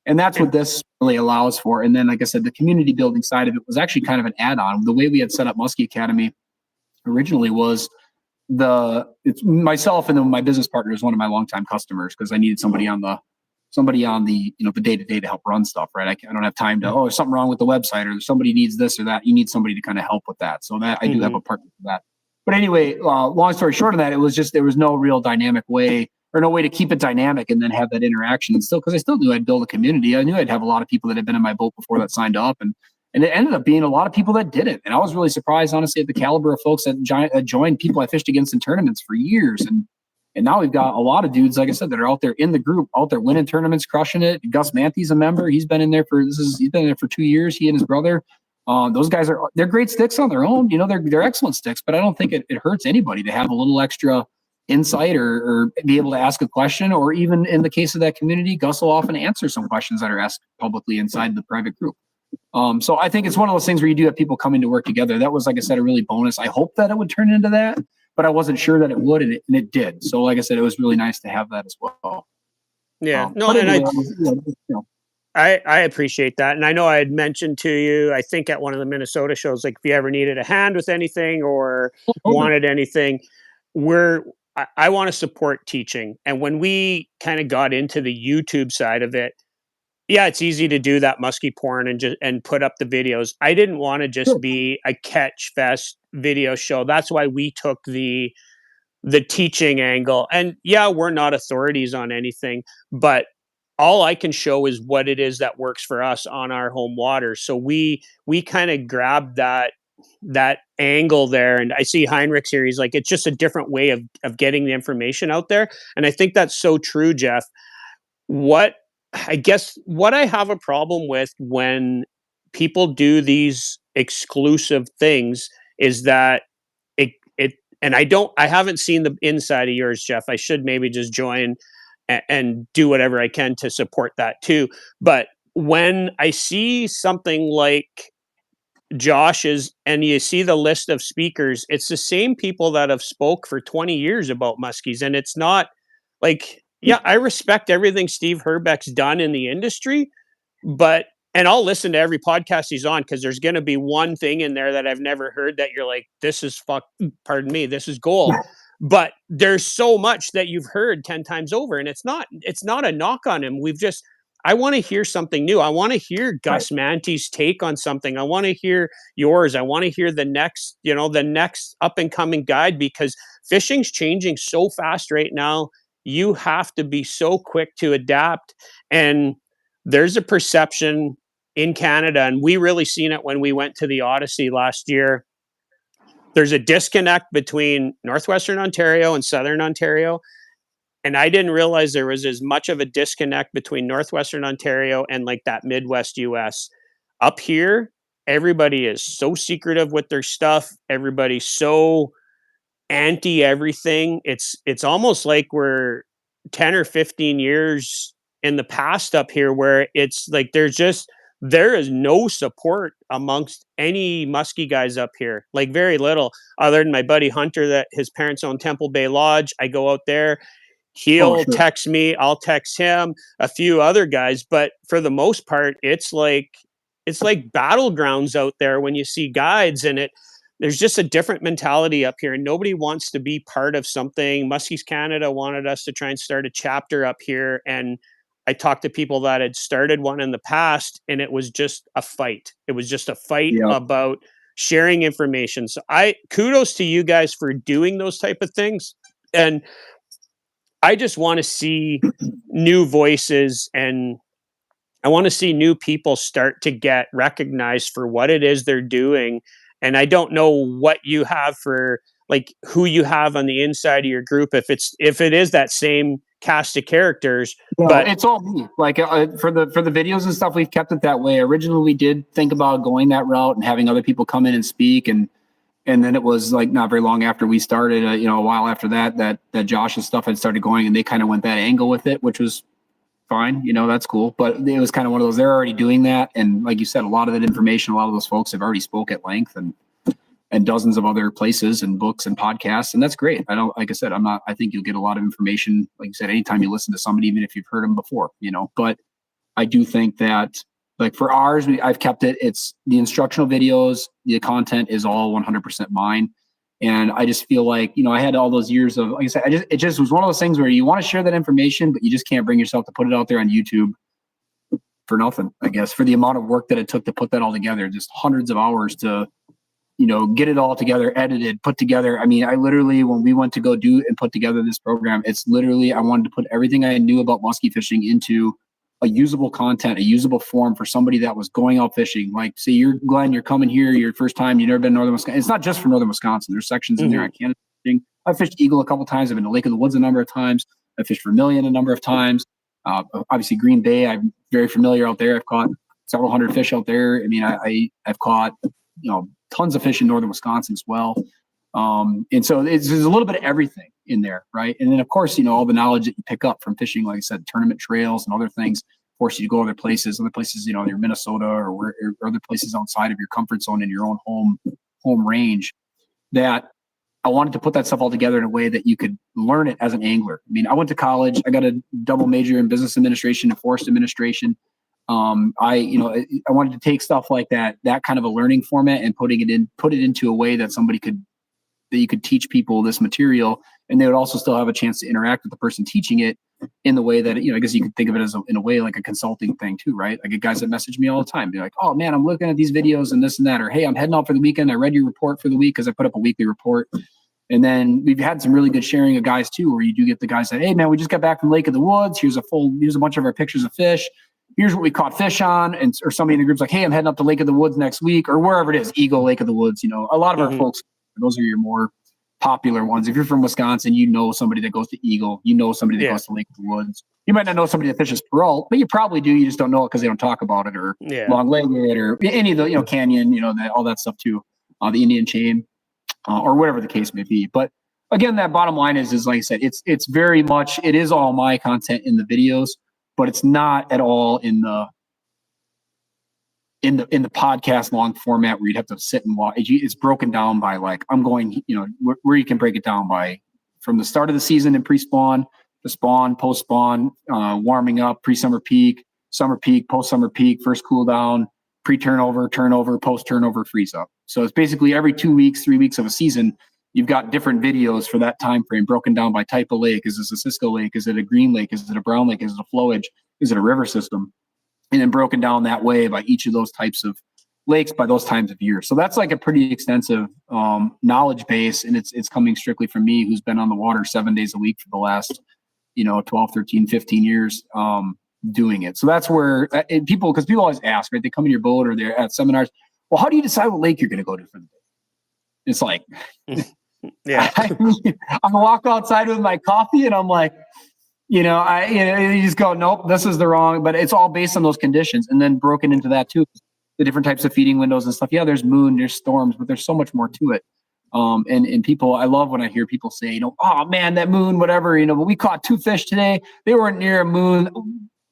And that's what this really allows for. And then, like I said, the community building side of it was actually kind of an add-on. The way we had set up Musky Academy originally was it's myself and then my business partner is one of my longtime customers because I needed somebody on the the day-to-day to help run stuff, right? I don't have time to, there's something wrong with the website or somebody needs this or that. You need somebody to kind of help with that. So that I do have a partner for that. But anyway, long story short of that, it was just, there was no real dynamic way or no way to keep it dynamic and then have that interaction. And still, because I still knew I'd build a community. I knew I'd have a lot of people that had been in my boat before that signed up. And it ended up being a lot of people that didn't. And I was really surprised, honestly, at the caliber of folks that joined people I fished against in tournaments for years. And now we've got a lot of dudes, like I said, that are out there in the group, out there winning tournaments, crushing it. Gus Manthe's a member. He's been in there he's been in there for 2 years. He and his brother. Those guys they're great sticks on their own. They're excellent sticks, but I don't think it hurts anybody to have a little extra insight or be able to ask a question, or even in the case of that community, Gus will often answer some questions that are asked publicly inside the private group. So I think it's one of those things where you do have people coming to work together. That was, like I said, a really bonus. I hope that it would turn into that, but I wasn't sure that it would, and it did. So like I said, it was really nice to have that as well.
Yeah. I appreciate that. And I know I had mentioned to you, I think at one of the Minnesota shows, like if you ever needed a hand with anything or wanted anything, I want to support teaching. And when we kind of got into the YouTube side of it, yeah, it's easy to do that musky porn and put up the videos. I didn't want to just be a catch fest video show. That's why we took the teaching angle. And yeah, we're not authorities on anything, but all I can show is what it is that works for us on our home water. So we kind of grabbed that angle there. And I see Heinrich's here. He's like, it's just a different way of getting the information out there. And I think that's so true, Jeff. What I have a problem with when people do these exclusive things is that and I haven't seen the inside of yours, Jeff. I should maybe just join and do whatever I can to support that too. But when I see something like Josh's and you see the list of speakers, it's the same people that have spoke for 20 years about muskies. And it's not like, yeah, I respect everything Steve Herbeck's done in the industry, and I'll listen to every podcast he's on because there's going to be one thing in there that I've never heard that you're like, this is this is gold. But there's so much that you've heard 10 times over, and it's not a knock on him. I want to hear something new. I want to hear Gus Mante's take on something. I want to hear yours. I want to hear the next up and coming guide, because fishing's changing so fast right now. You have to be so quick to adapt. And there's a perception in Canada, and we really seen it when we went to the Odyssey last year. There's a disconnect between Northwestern Ontario and Southern Ontario. And I didn't realize there was as much of a disconnect between Northwestern Ontario and like that Midwest US. Up here, everybody is so secretive with their stuff. Everybody's so anti everything. It's almost like we're 10 or 15 years in the past up here, where it's like there is no support amongst any musky guys up here. Like, very little, other than my buddy Hunter, that his parents own Temple Bay Lodge. I go out there,
Oh,
he'll
sure.
text me, I'll text him, a few other guys, but for the most part, it's like battlegrounds out there when you see guides, and there's just a different mentality up here, and nobody wants to be part of something. Muskies Canada wanted us to try and start a chapter up here, and I talked to people that had started one in the past, and it was just a fight. It was just a fight
Yeah.
about sharing information. So kudos to you guys for doing those type of things. And I just want to see new voices, and I want to see new people start to get recognized for what it is they're doing. And I don't know what you have for, like, who you have on the inside of your group, if it is that same cast of characters.
Well,
but
it's all me. Like, for the videos and stuff, we've kept it that way. Originally, we did think about going that route and having other people come in and speak, and then it was like not very long after we started, a while after that Josh's stuff had started going, and they kind of went that angle with it, which was fine. That's cool. But it was kind of one of those, they're already doing that. And like you said, a lot of that information, a lot of those folks have already spoke at length and dozens of other places and books and podcasts. And that's great. Like I said, I think you'll get a lot of information, like you said, anytime you listen to somebody, even if you've heard them before, but I do think that, like, for ours, I've kept it. It's the instructional videos. The content is all 100% mine. And I just feel like, I had all those years of, like I said, it just was one of those things where you want to share that information, but you just can't bring yourself to put it out there on YouTube for nothing, I guess, for the amount of work that it took to put that all together, just hundreds of hours to, get it all together, edited, put together. I mean, I literally, when we went to go do and put together this program, it's literally, I wanted to put everything I knew about musky fishing into a usable content, a usable form for somebody that was going out fishing. Like, say you're Glenn, you're coming here, your first time, you've never been to northern Wisconsin. It's not just for northern Wisconsin. There's sections in there I can't fishing. I've fished Eagle a couple of times. I've been to Lake of the Woods a number of times. I've fished Vermilion a number of times. Obviously Green Bay, I'm very familiar out there. I've caught several hundred fish out there. I mean, I've caught, tons of fish in northern Wisconsin as well. And so there's a little bit of everything in there, right? And then, of course, all the knowledge that you pick up from fishing, like I said, tournament trails and other things, force you to go other places, near Minnesota or other places outside of your comfort zone in your own home range, that I wanted to put that stuff all together in a way that you could learn it as an angler. I mean, I went to college. I got a double major in business administration and forest administration. I wanted to take stuff like that kind of a learning format and put it into a way that you could teach people this material, and they would also still have a chance to interact with the person teaching it in the way that, I guess you could think of it as in a way like a consulting thing too, right? I get guys that message me all the time. They're like, oh man, I'm looking at these videos and this and that, or, hey, I'm heading out for the weekend. I read your report for the week, because I put up a weekly report. And then we've had some really good sharing of guys too, where you do get the guys that, hey man, we just got back from Lake of the Woods. Here's a bunch of our pictures of fish. Here's what we caught fish on. Or somebody in the group's like, hey, I'm heading up to Lake of the Woods next week, or wherever it is, Eagle, Lake of the Woods. A lot of our folks, those are your more popular ones. If you're from Wisconsin, somebody that goes to Eagle, somebody that goes to Lake of the Woods. You might not know somebody that fishes Peralt, but you probably do. You just don't know it because they don't talk about it, or long-legged, or any of the, Canyon, all that stuff too, the Indian chain, or whatever the case may be. But again, that bottom line is like I said, it's very much, it is all my content in the videos, but it's not at all in the podcast long format where you'd have to sit and watch. It's broken down by, like, I'm going, where you can break it down by from the start of the season in pre-spawn, the spawn, post-spawn, warming up, pre-summer peak, summer peak, post-summer peak, first cool down, pre-turnover, turnover, post-turnover, freeze up. So it's basically every 2 weeks, 3 weeks of a season, you've got different videos for that time frame broken down by type of lake. Is this a Cisco lake? Is it a green lake? Is it a brown lake? Is it a flowage? Is it a river system? And then broken down that way by each of those types of lakes by those times of year. So that's like a pretty extensive knowledge base. And it's coming strictly from me, who's been on the water 7 days a week for the last, 12, 13, 15 years doing it. So that's where people always ask, right? They come in your boat or they're at seminars. Well, how do you decide what lake you're going to go to for the day? It's like, I walk outside with my coffee and I'm like, you just go, nope, this is the wrong, but it's all based on those conditions, and then broken into that too. the different types of feeding windows and stuff. Yeah, there's moon, there's storms, but there's so much more to it. And people, I love when I hear people say, you know, oh man, that moon, whatever, you know, but we caught 2 fish today. They weren't near a moon,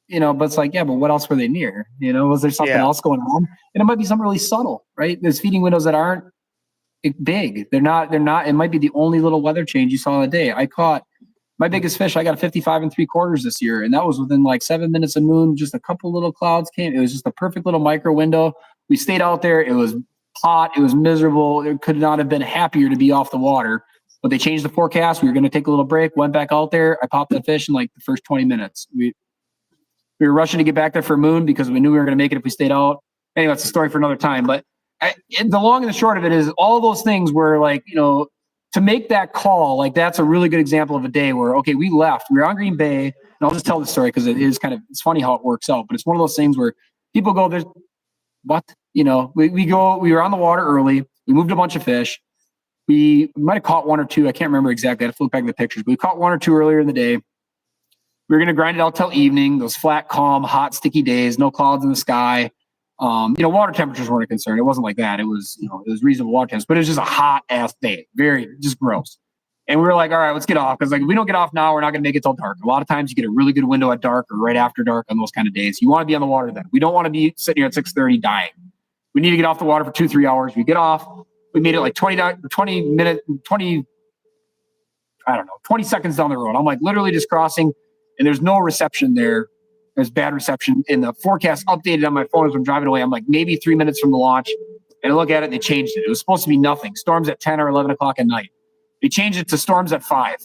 you know, but it's like, yeah, but what else were they near? You know, was there something else going on? And it might be something really subtle, right? There's feeding windows that aren't big. They're not, it might be the only little weather change you saw in a day. I caught my biggest fish. I got a 55 3/4 this year. And that was within like 7 minutes of moon. Just a couple little clouds came. It was just a perfect little micro window. We stayed out there. It was hot. It was miserable. It could not have been happier to be off the water, but they changed the forecast. We were going to take a little break, went back out there. I popped that fish in like the first 20 minutes. We were rushing to get back there for moon because we knew we were going to make it if we stayed out. Anyway, it's a story for another time. But the long and the short of it is all those things were like, you know, to make that call, like that's a really good example of a day where, okay, we left, we were on Green Bay, and I'll just tell the story because it is kind of, it's funny how it works out, but it's one of those things where people go, there's what, you know, we were on the water early, we moved a bunch of fish, we might have caught 1 or 2, I can't remember exactly, I had to flip back the pictures, but we caught 1 or 2 earlier in the day. We were going to grind it out till evening, those flat, calm, hot, sticky days, no clouds in the sky. You know, water temperatures weren't a concern. It wasn't like that. It was, you know, it was reasonable water temps, but it was just a hot ass day, very just gross. And we were like, all right, let's get off. Cause like, if we don't get off now, we're not going to make it till dark. A lot of times you get a really good window at dark or right after dark on those kind of days. You want to be on the water then. We don't want to be sitting here at 6:30 dying. We need to get off the water for 2-3 hours. We get off, we made it like 20 seconds down the road. I'm like literally just crossing and there's no reception there. There's bad reception in the forecast updated on my phone as I'm driving away. I'm like maybe 3 minutes from the launch and I look at it and they changed it. It was supposed to be nothing. Storms at 10 or 11 o'clock at night. They changed it to storms at 5.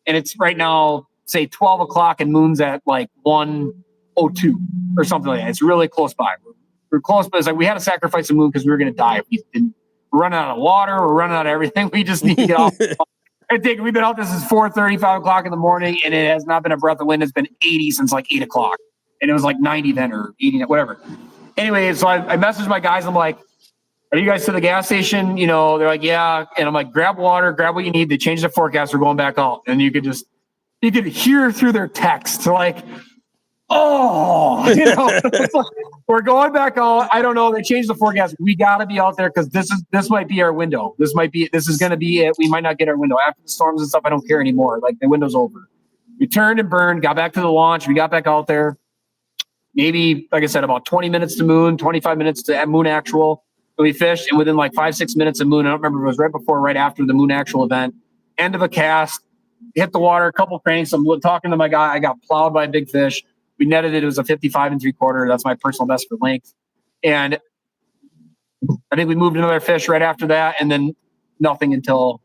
And it's right now, say 12 o'clock and moon's at like 1:02 or something like that. It's really close by. We're close, but it's like we had to sacrifice the moon because we were going to die if we didn't. We're running out of water. We're running out of everything. We just need to get off. I think we've been out this is 4:30, 5 o'clock in the morning, and it has not been a breath of wind. It's been 80 since like 8 o'clock. And it was like 90 then or 80, whatever. Anyway, so I messaged my guys. I'm like, are you guys to the gas station? You know, they're like, yeah. And I'm like, grab water, grab what you need. They changed the forecast. We're going back out. And you could hear through their text. Like, oh, you know, it's like, we're going back out. I don't know. They changed the forecast. We got to be out there because this might be our window. This is going to be it. We might not get our window. After the storms and stuff, I don't care anymore. Like, the window's over. We turned and burned, got back to the launch. We got back out there. Maybe, like I said, about 20 minutes to moon, 25 minutes to moon actual. And we fished, and within like 5-6 minutes of moon, I don't remember if it was right before or right after the moon actual event, end of a cast, hit the water, a couple cranks. I'm talking to my guy. I got plowed by a big fish. We netted it. It was a 55 3/4. That's my personal best for length. And I think we moved another fish right after that, and then nothing until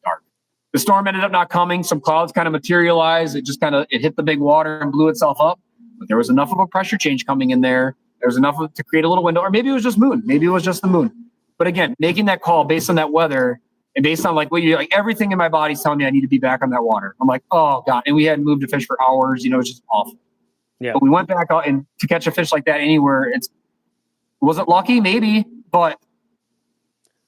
dark. The storm ended up not coming. Some clouds kind of materialized. It just it hit the big water and blew itself up. But there was enough of a pressure change coming in there. There was enough to create a little window, or maybe it was just moon. Maybe it was just the moon. But again, making that call based on that weather and based on like what you like, everything in my body's telling me I need to be back on that water. I'm like, oh God. And we hadn't moved to fish for hours. You know, it's just awful. Yeah. But we went back out, and to catch a fish like that anywhere, was it lucky? Maybe, but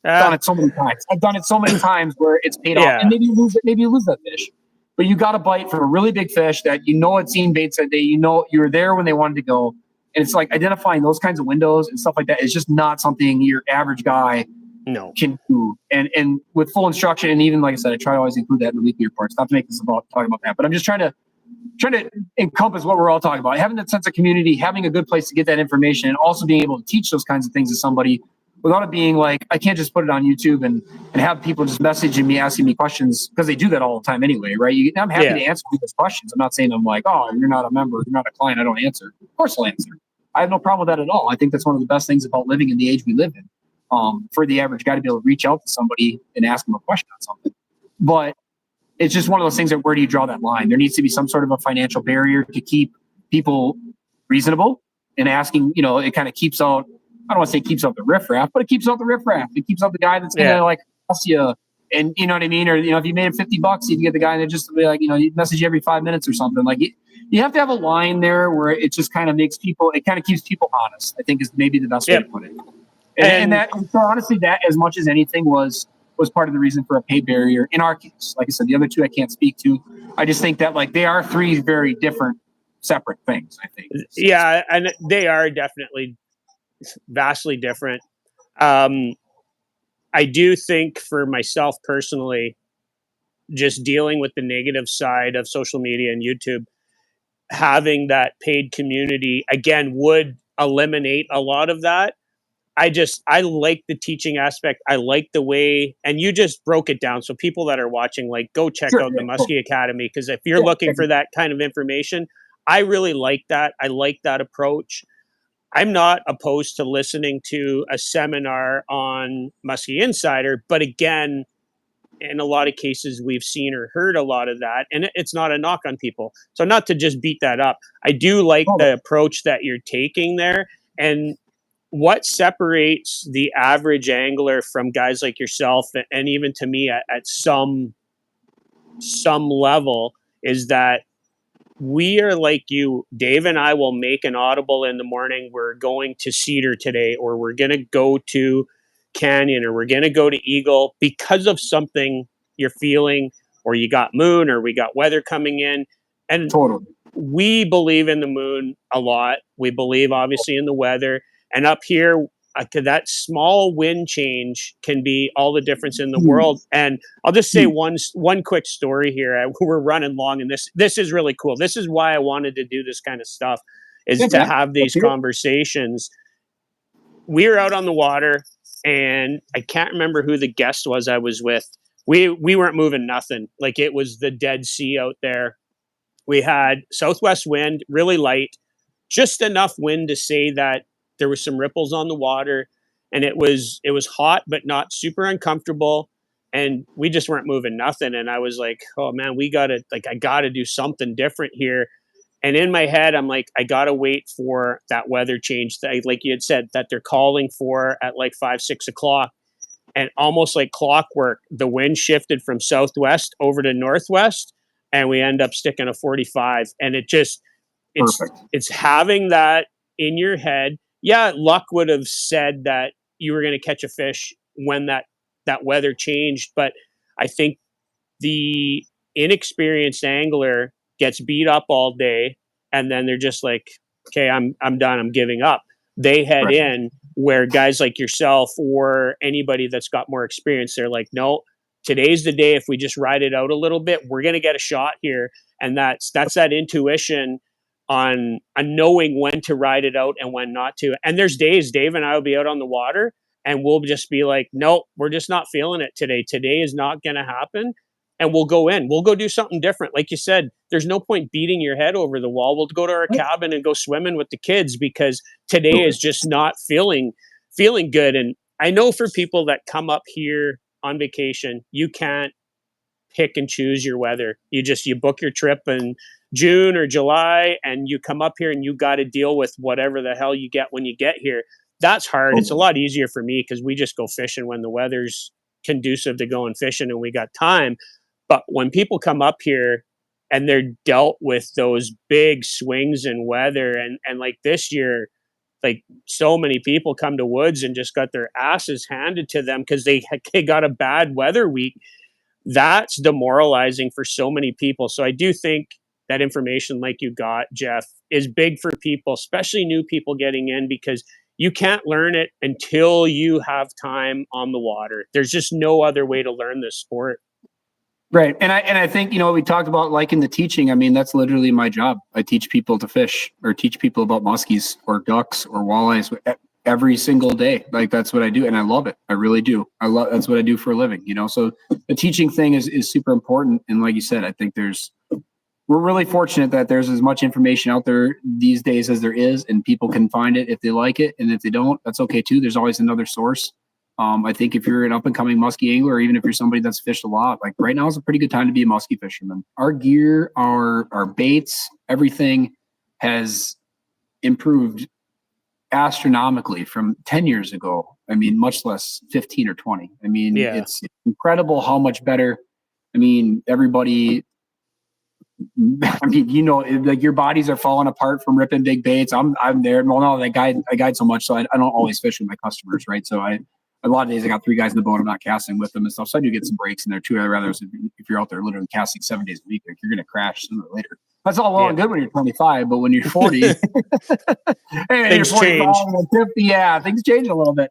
I've done it so many times. I've done it so many times where it's paid off, and maybe you lose it. Maybe you lose that fish. But you got a bite from a really big fish that you know had seen baits that day. You know you were there when they wanted to go. And it's like identifying those kinds of windows and stuff like that is just not something your average guy can do. And with full instruction, and even like I said, I try to always include that in the weekly reports. Not to make this about talking about that, but I'm just trying to encompass what we're all talking about. Having that sense of community, having a good place to get that information, and also being able to teach those kinds of things to somebody without it being like, I can't just put it on YouTube and have people just messaging me, asking me questions, because they do that all the time anyway, right? I'm happy to answer people's questions. I'm not saying I'm like, oh, you're not a member, you're not a client, I don't answer. Of course I'll answer. I have no problem with that at all. I think that's one of the best things about living in the age we live in. For the average guy to be able to reach out to somebody and ask them a question on something. But it's just one of those things that where do you draw that line? There needs to be some sort of a financial barrier to keep people reasonable and asking, you know, it kind of keeps out, I don't want to say keeps out the riffraff, but it keeps out the riffraff. It keeps out the guy that's going to like ask you, and you know what I mean? Or, you know, if you made him $50, you can get the guy that just be like, you know, you message you every 5 minutes or something. Like you have to have a line there where it just kind of makes people, it kind of keeps people honest, I think is maybe the best way to put it. And so honestly, that as much as anything was part of the reason for a pay barrier in our case. Like I said, the other two I can't speak to. I just think that like they are three very different, separate things, I think.
Yeah, and they are definitely vastly different. I do think for myself personally, just dealing with the negative side of social media and YouTube, having that paid community again would eliminate a lot of that. I like the teaching aspect. I like the way, and you just broke it down. So people that are watching, like, go check
Sure.
out the
Yeah,
Musky Academy, because if you're
yeah,
looking for that kind of information, I really like that. I like that approach. I'm not opposed to listening to a seminar on Musky Insider, but again, in a lot of cases, we've seen or heard a lot of that, and it's not a knock on people. So, not to just beat that up, I do like the approach that you're taking there. And what separates the average angler from guys like yourself, and even to me at some level, is that we are like you. Dave and I will make an audible in the morning. We're going to Cedar today, or we're going to go to Canyon, or we're going to go to Eagle because of something you're feeling, or you got moon, or we got weather coming in. And
totally.
we believe in the moon a lot. We believe obviously in the weather. And up here, that small wind change can be all the difference in the world. And I'll just say one quick story here. We're running long, and this is really cool. This is why I wanted to do this kind of stuff, is to have these conversations. We were out on the water, and I can't remember who the guest was I was with. We weren't moving nothing. Like, it was the Dead Sea out there. We had southwest wind, really light, just enough wind to say that there was some ripples on the water, and it was hot but not super uncomfortable, and we just weren't moving nothing. And I was like, oh man, I gotta do something different here. And in my head, I'm like, I gotta wait for that weather change that, like you had said, that they're calling for at like 5-6 o'clock. And almost like clockwork, the wind shifted from southwest over to northwest, and we end up sticking a 45. And it's having that in your head. Yeah, luck would have said that you were going to catch a fish when that weather changed, but I think the inexperienced angler gets beat up all day, and then they're just like, okay, I'm done, I'm giving up. They head in, where guys like yourself or anybody that's got more experience, they're like, no, today's the day. If we just ride it out a little bit, we're going to get a shot here. And that's that intuition on knowing when to ride it out and when not to. And there's days Dave and I will be out on the water, and we'll just be like, no, we're just not feeling it today. Today is not going to happen. And we'll go in. We'll go do something different. Like you said, there's no point beating your head over the wall. We'll go to our cabin and go swimming with the kids, because today is just not feeling good. And I know for people that come up here on vacation, you can't pick and choose your weather. You book your trip in June or July, and you come up here and you got to deal with whatever the hell you get when you get here. That's hard. It's a lot easier for me because we just go fishing when the weather's conducive to going fishing and we got time. But when people come up here and they're dealt with those big swings in weather, and like this year, like so many people come to Woods and just got their asses handed to them because they got a bad weather week. That's demoralizing for so many people. So I do think that information like you got, Jeff, is big for people, especially new people getting in, because you can't learn it until you have time on the water. There's just no other way to learn this sport.
Right. And I think, we talked about liking the teaching. I mean, that's literally my job. I teach people to fish, or teach people about muskies or ducks or walleyes every single day. Like, that's what I do. And I love it. I really do. That's what I do for a living, so the teaching thing is super important. And like you said, I think we're really fortunate that there's as much information out there these days as there is, and people can find it if they like it. And if they don't, that's okay too. There's always another source. I think if you're an up and coming musky angler, or even if you're somebody that's fished a lot, like right now is a pretty good time to be a musky fisherman. Our gear, our baits, everything has improved astronomically from 10 years ago. I mean, much less 15 or 20. I mean, It's incredible how much better. I mean, everybody, like your bodies are falling apart from ripping big baits. I'm there. Well, no, I guide so much, so I don't always fish with my customers, right? So a lot of days I got 3 guys in the boat. I'm not casting with them and stuff. So I do get some breaks in there too. I'd rather, if you're out there literally casting 7 days a week, like, you're going to crash sooner or later. That's all well and good when you're 25, but when you're 40, and
Things
you're 45
change.
and 50, yeah, things change a little bit.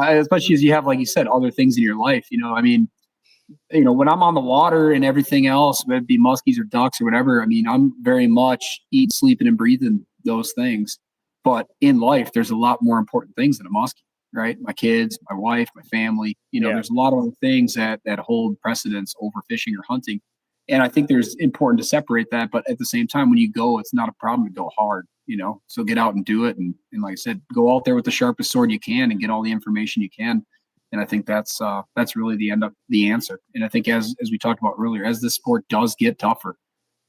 Especially as you have, like you said, other things in your life. I mean, when I'm on the water and everything else, whether it be muskies or ducks or whatever, I mean, I'm very much eat, sleeping, and breathing those things. But in life, there's a lot more important things than a muskie, right? My kids, my wife, my family. There's a lot of other things that hold precedence over fishing or hunting. And I think there's important to separate that. But at the same time, when you go, it's not a problem to go hard, So get out and do it. And like I said, go out there with the sharpest sword you can and get all the information you can. And I think that's really the answer. And I think as we talked about earlier, as this sport does get tougher,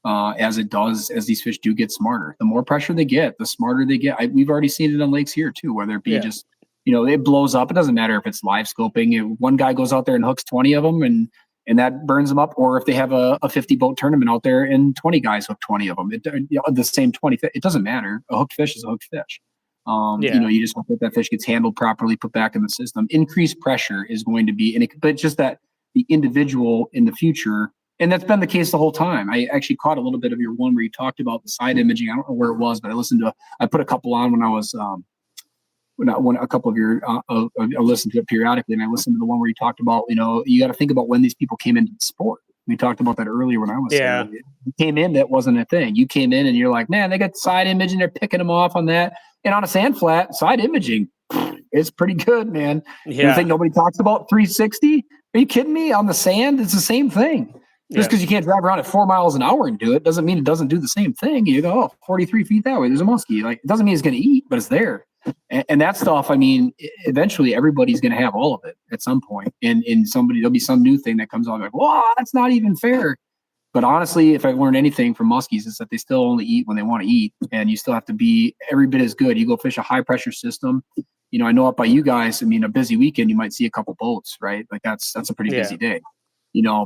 as these fish do get smarter, the more pressure they get, the smarter they get. We've already seen it on lakes here too, whether it be just, it blows up. It doesn't matter if it's live scoping. One guy goes out there and hooks 20 of them and that burns them up. Or if they have a 50 boat tournament out there and 20 guys hook 20 of them, the same 20, it doesn't matter. A hooked fish is a hooked fish. You just hope that fish gets handled properly, put back in the system. Increased pressure is going to be, but just that the individual in the future, and that's been the case the whole time. I actually caught a little bit of your one where you talked about the side imaging. I don't know where it was, but I put a couple on when I was, a couple of your, I listened to it periodically, and I listened to the one where you talked about, you got to think about when these people came into the sport. We talked about that earlier when I was there. You came in, that wasn't a thing. You came in and you're like, man, they got side imaging, they're picking them off on that. And on a sand flat, side imaging, it's pretty good, man. You think nobody talks about 360? Are you kidding me? On the sand, it's the same thing. Just because you can't drive around at 4 miles an hour and do it doesn't mean it doesn't do the same thing. You go, 43 feet that way, there's a muskie. Like, it doesn't mean it's going to eat, but it's there. And that stuff, I mean, eventually everybody's going to have all of it at some point. And there'll be some new thing that comes on like, well, that's not even fair. But honestly, if I've learned anything from muskies, it's that they still only eat when they want to eat. And you still have to be every bit as good. You go fish a high pressure system. I know up by you guys, I mean, a busy weekend, you might see a couple boats, right? Like that's a pretty busy day.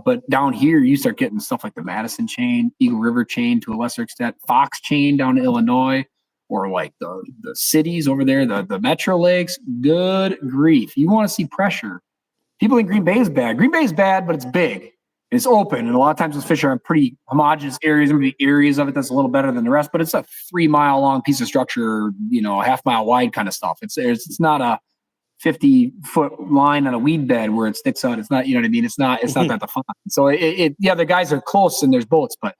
But down here, you start getting stuff like the Madison chain, Eagle River chain to a lesser extent, Fox chain down in Illinois, or like the cities over there, the metro lakes. Good grief. You want to see pressure. People think Green Bay is bad. Green Bay is bad, but it's big. It's open. And a lot of times those fish are in pretty homogeneous areas. There may be areas of it that's a little better than the rest, but it's a 3 mile long piece of structure, a half mile wide kind of stuff. It's not a 50-foot line on a weed bed where it sticks out. It's not, you know what I mean? It's not that defined. So the guys are close and there's boats, but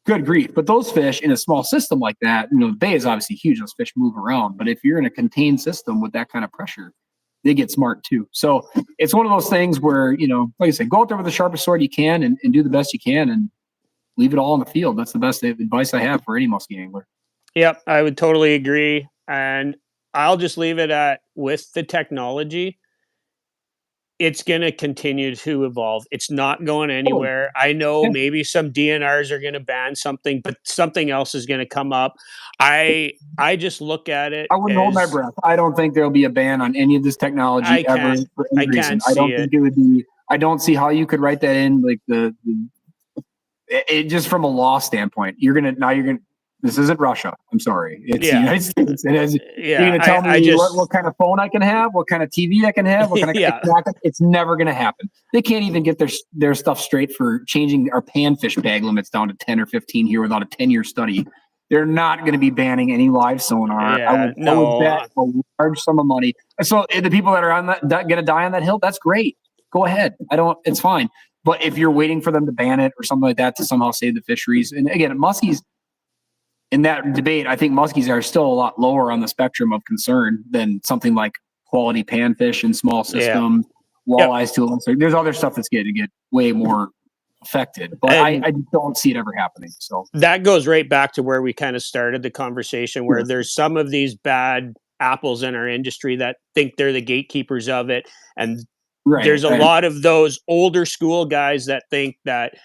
good grief. But those fish in a small system like that, the bay is obviously huge. Those fish move around. But if you're in a contained system with that kind of pressure, they get smart too. So it's one of those things where, like I said, go out there with the sharpest sword you can and do the best you can and leave it all in the field. That's the best advice I have for any musky angler.
Yep, I would totally agree. And I'll just leave it at, with the technology, it's going to continue to evolve. It's not going anywhere. I know maybe some DNRs are going to ban something, but something else is going to come up. I just look at it.
I wouldn't hold my breath. I don't think there'll be a ban on any of this technology ever for any reason. I don't think it would be. I don't see how you could write that in, like it just from a law standpoint. You're gonna. This isn't Russia. I'm sorry. It's the United States. It is. You're going to tell me what kind of phone I can have, what kind of TV I can have, what kind of it's never going to happen. They can't even get their stuff straight for changing our panfish bag limits down to 10 or 15 here without a 10-year study. They're not going to be banning any live sonar. I would bet a large sum of money. So the people that are on that going to die on that hill, that's great. Go ahead. It's fine. But if you're waiting for them to ban it or something like that to somehow save the fisheries, and again, muskies, in that debate, I think muskies are still a lot lower on the spectrum of concern than something like quality panfish and small system, walleyes to a lesser. There's other stuff that's going to get way more affected, but I don't see it ever happening. So
that goes right back to where we kind of started the conversation, where there's some of these bad apples in our industry that think they're the gatekeepers of it. And there's a lot of those older school guys that think that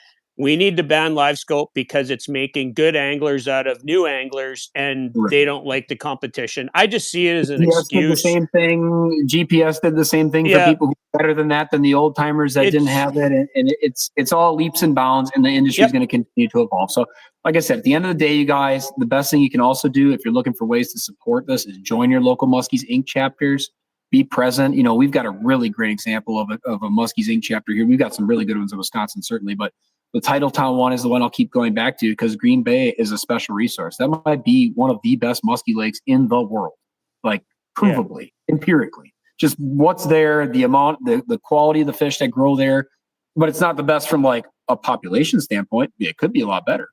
we need to ban live scope because it's making good anglers out of new anglers, and they don't like the competition. I just see it as an excuse.
Did the same thing. GPS did the same thing for people who are better than that, than the old timers that didn't have it. And it's all leaps and bounds, and the industry is going to continue to evolve. So, like I said, at the end of the day, you guys, the best thing you can also do if you're looking for ways to support this is join your local Muskies Inc. chapters. Be present. We've got a really great example of a Muskies Inc. chapter here. We've got some really good ones in Wisconsin, certainly, but The Titletown one is the one I'll keep going back to because Green Bay is a special resource. That might be one of the best musky lakes in the world, like provably, empirically. Just what's there, the amount, the quality of the fish that grow there. But it's not the best from like a population standpoint. It could be a lot better.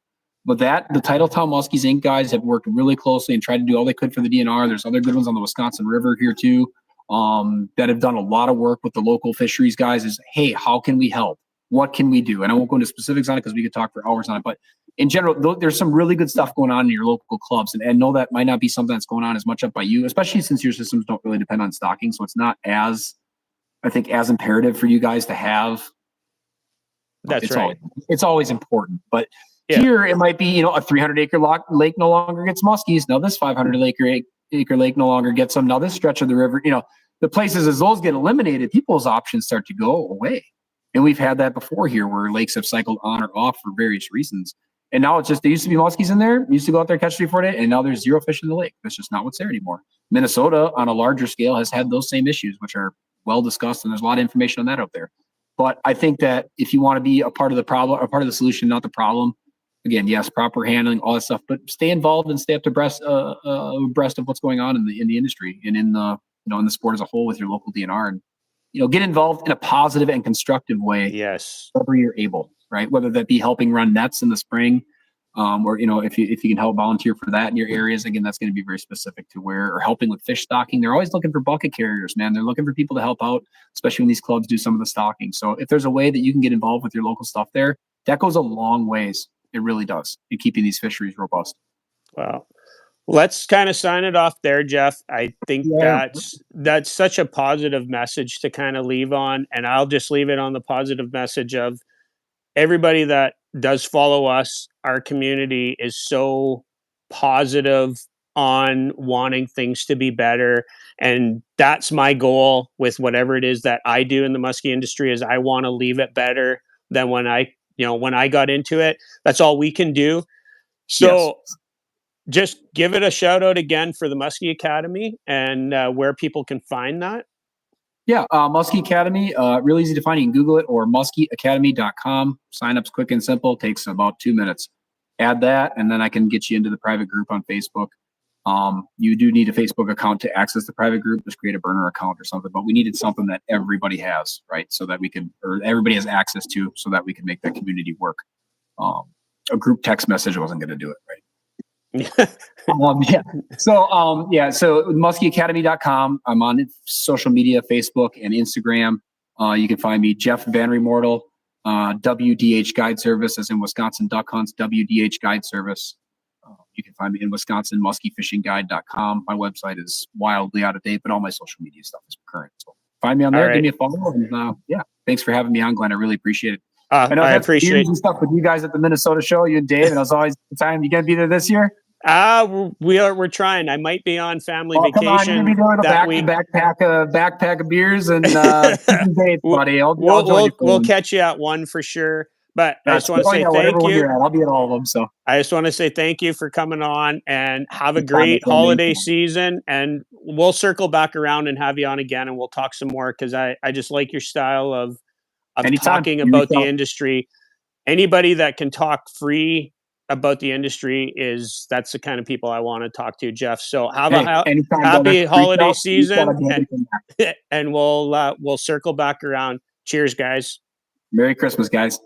But the Titletown Muskies Inc. guys have worked really closely and tried to do all they could for the DNR. There's other good ones on the Wisconsin River here too, that have done a lot of work with the local fisheries guys. Is, hey, how can we help? What can we do? And I won't go into specifics on it because we could talk for hours on it. But in general, there's some really good stuff going on in your local clubs, and know that might not be something that's going on as much up by you, especially since your systems don't really depend on stocking. So it's not as, I think, as imperative for you guys to have.
That's right.
It's always important, but here it might be, a 300-acre lake no longer gets muskies. Now this 500-acre lake no longer gets them. Now this stretch of the river, the places as those get eliminated, people's options start to go away. And we've had that before here where lakes have cycled on or off for various reasons. And now it's just, there used to be muskies in there, used to go out there, catch 3-4 days, and now there's zero fish in the lake. That's just not what's there anymore. Minnesota on a larger scale has had those same issues, which are well discussed, and there's a lot of information on that out there. But I think that if you want to be a part of the problem, or part of the solution, not the problem, again, yes, proper handling, all that stuff, but stay involved and stay up to abreast of what's going on in the industry and in the in the sport as a whole with your local DNR, and get involved in a positive and constructive way.
Yes,
wherever you're able, right? Whether that be helping run nets in the spring, or if you can help volunteer for that in your areas. Again, that's going to be very specific to where, or helping with fish stocking. They're always looking for bucket carriers, man. They're looking for people to help out, especially when these clubs do some of the stocking. So if there's a way that you can get involved with your local stuff there, that goes a long ways. It really does in keeping these fisheries robust.
Wow. Let's kind of sign it off there, Jeff. I think that's such a positive message to kind of leave on. And I'll just leave it on the positive message of everybody that does follow us. Our community is so positive on wanting things to be better. And that's my goal with whatever it is that I do in the musky industry, is I want to leave it better than when I got into it. That's all we can do. So just give it a shout out again for the Musky Academy and where people can find that.
Yeah, Musky Academy, real easy to find. You can Google it, or muskyacademy.com. Sign-up's quick and simple. Takes about 2 minutes. Add that, and then I can get you into the private group on Facebook. You do need a Facebook account to access the private group. Just create a burner account or something. But we needed something that everybody has, right? So that we could, or everybody has access to, so that we can make that community work. A group text message wasn't going to do it, right? So muskyacademy.com. I'm on social media, Facebook and Instagram. You can find me, Jeff Van Remortel, WDH Guide Service, as in Wisconsin Duck Hunts, WDH Guide Service. You can find me in Wisconsin, muskyfishingguide.com. My website is wildly out of date, but all my social media stuff is current. So find me on there, give me a follow, and thanks for having me on, Glenn. I really appreciate it.
I appreciate
and stuff with you guys at the Minnesota show, you and Dave, and it was always the time. You gonna be there this year?
We're trying. I might be on family vacation.
Come on, you're gonna be doing a backpack of beers and dates, buddy.
We'll catch you at one for sure. But I just want to say thank you.
I'll be at all of them. So
I just want to say thank you for coming on, and have a great holiday season. And we'll circle back around and have you on again, and we'll talk some more, because I just like your style of talking about the industry. Anybody that can talk free about the industry, that's the kind of people I want to talk to, Jeff. So have a happy holiday season, and we'll circle back around. Cheers, guys.
Merry Christmas, guys.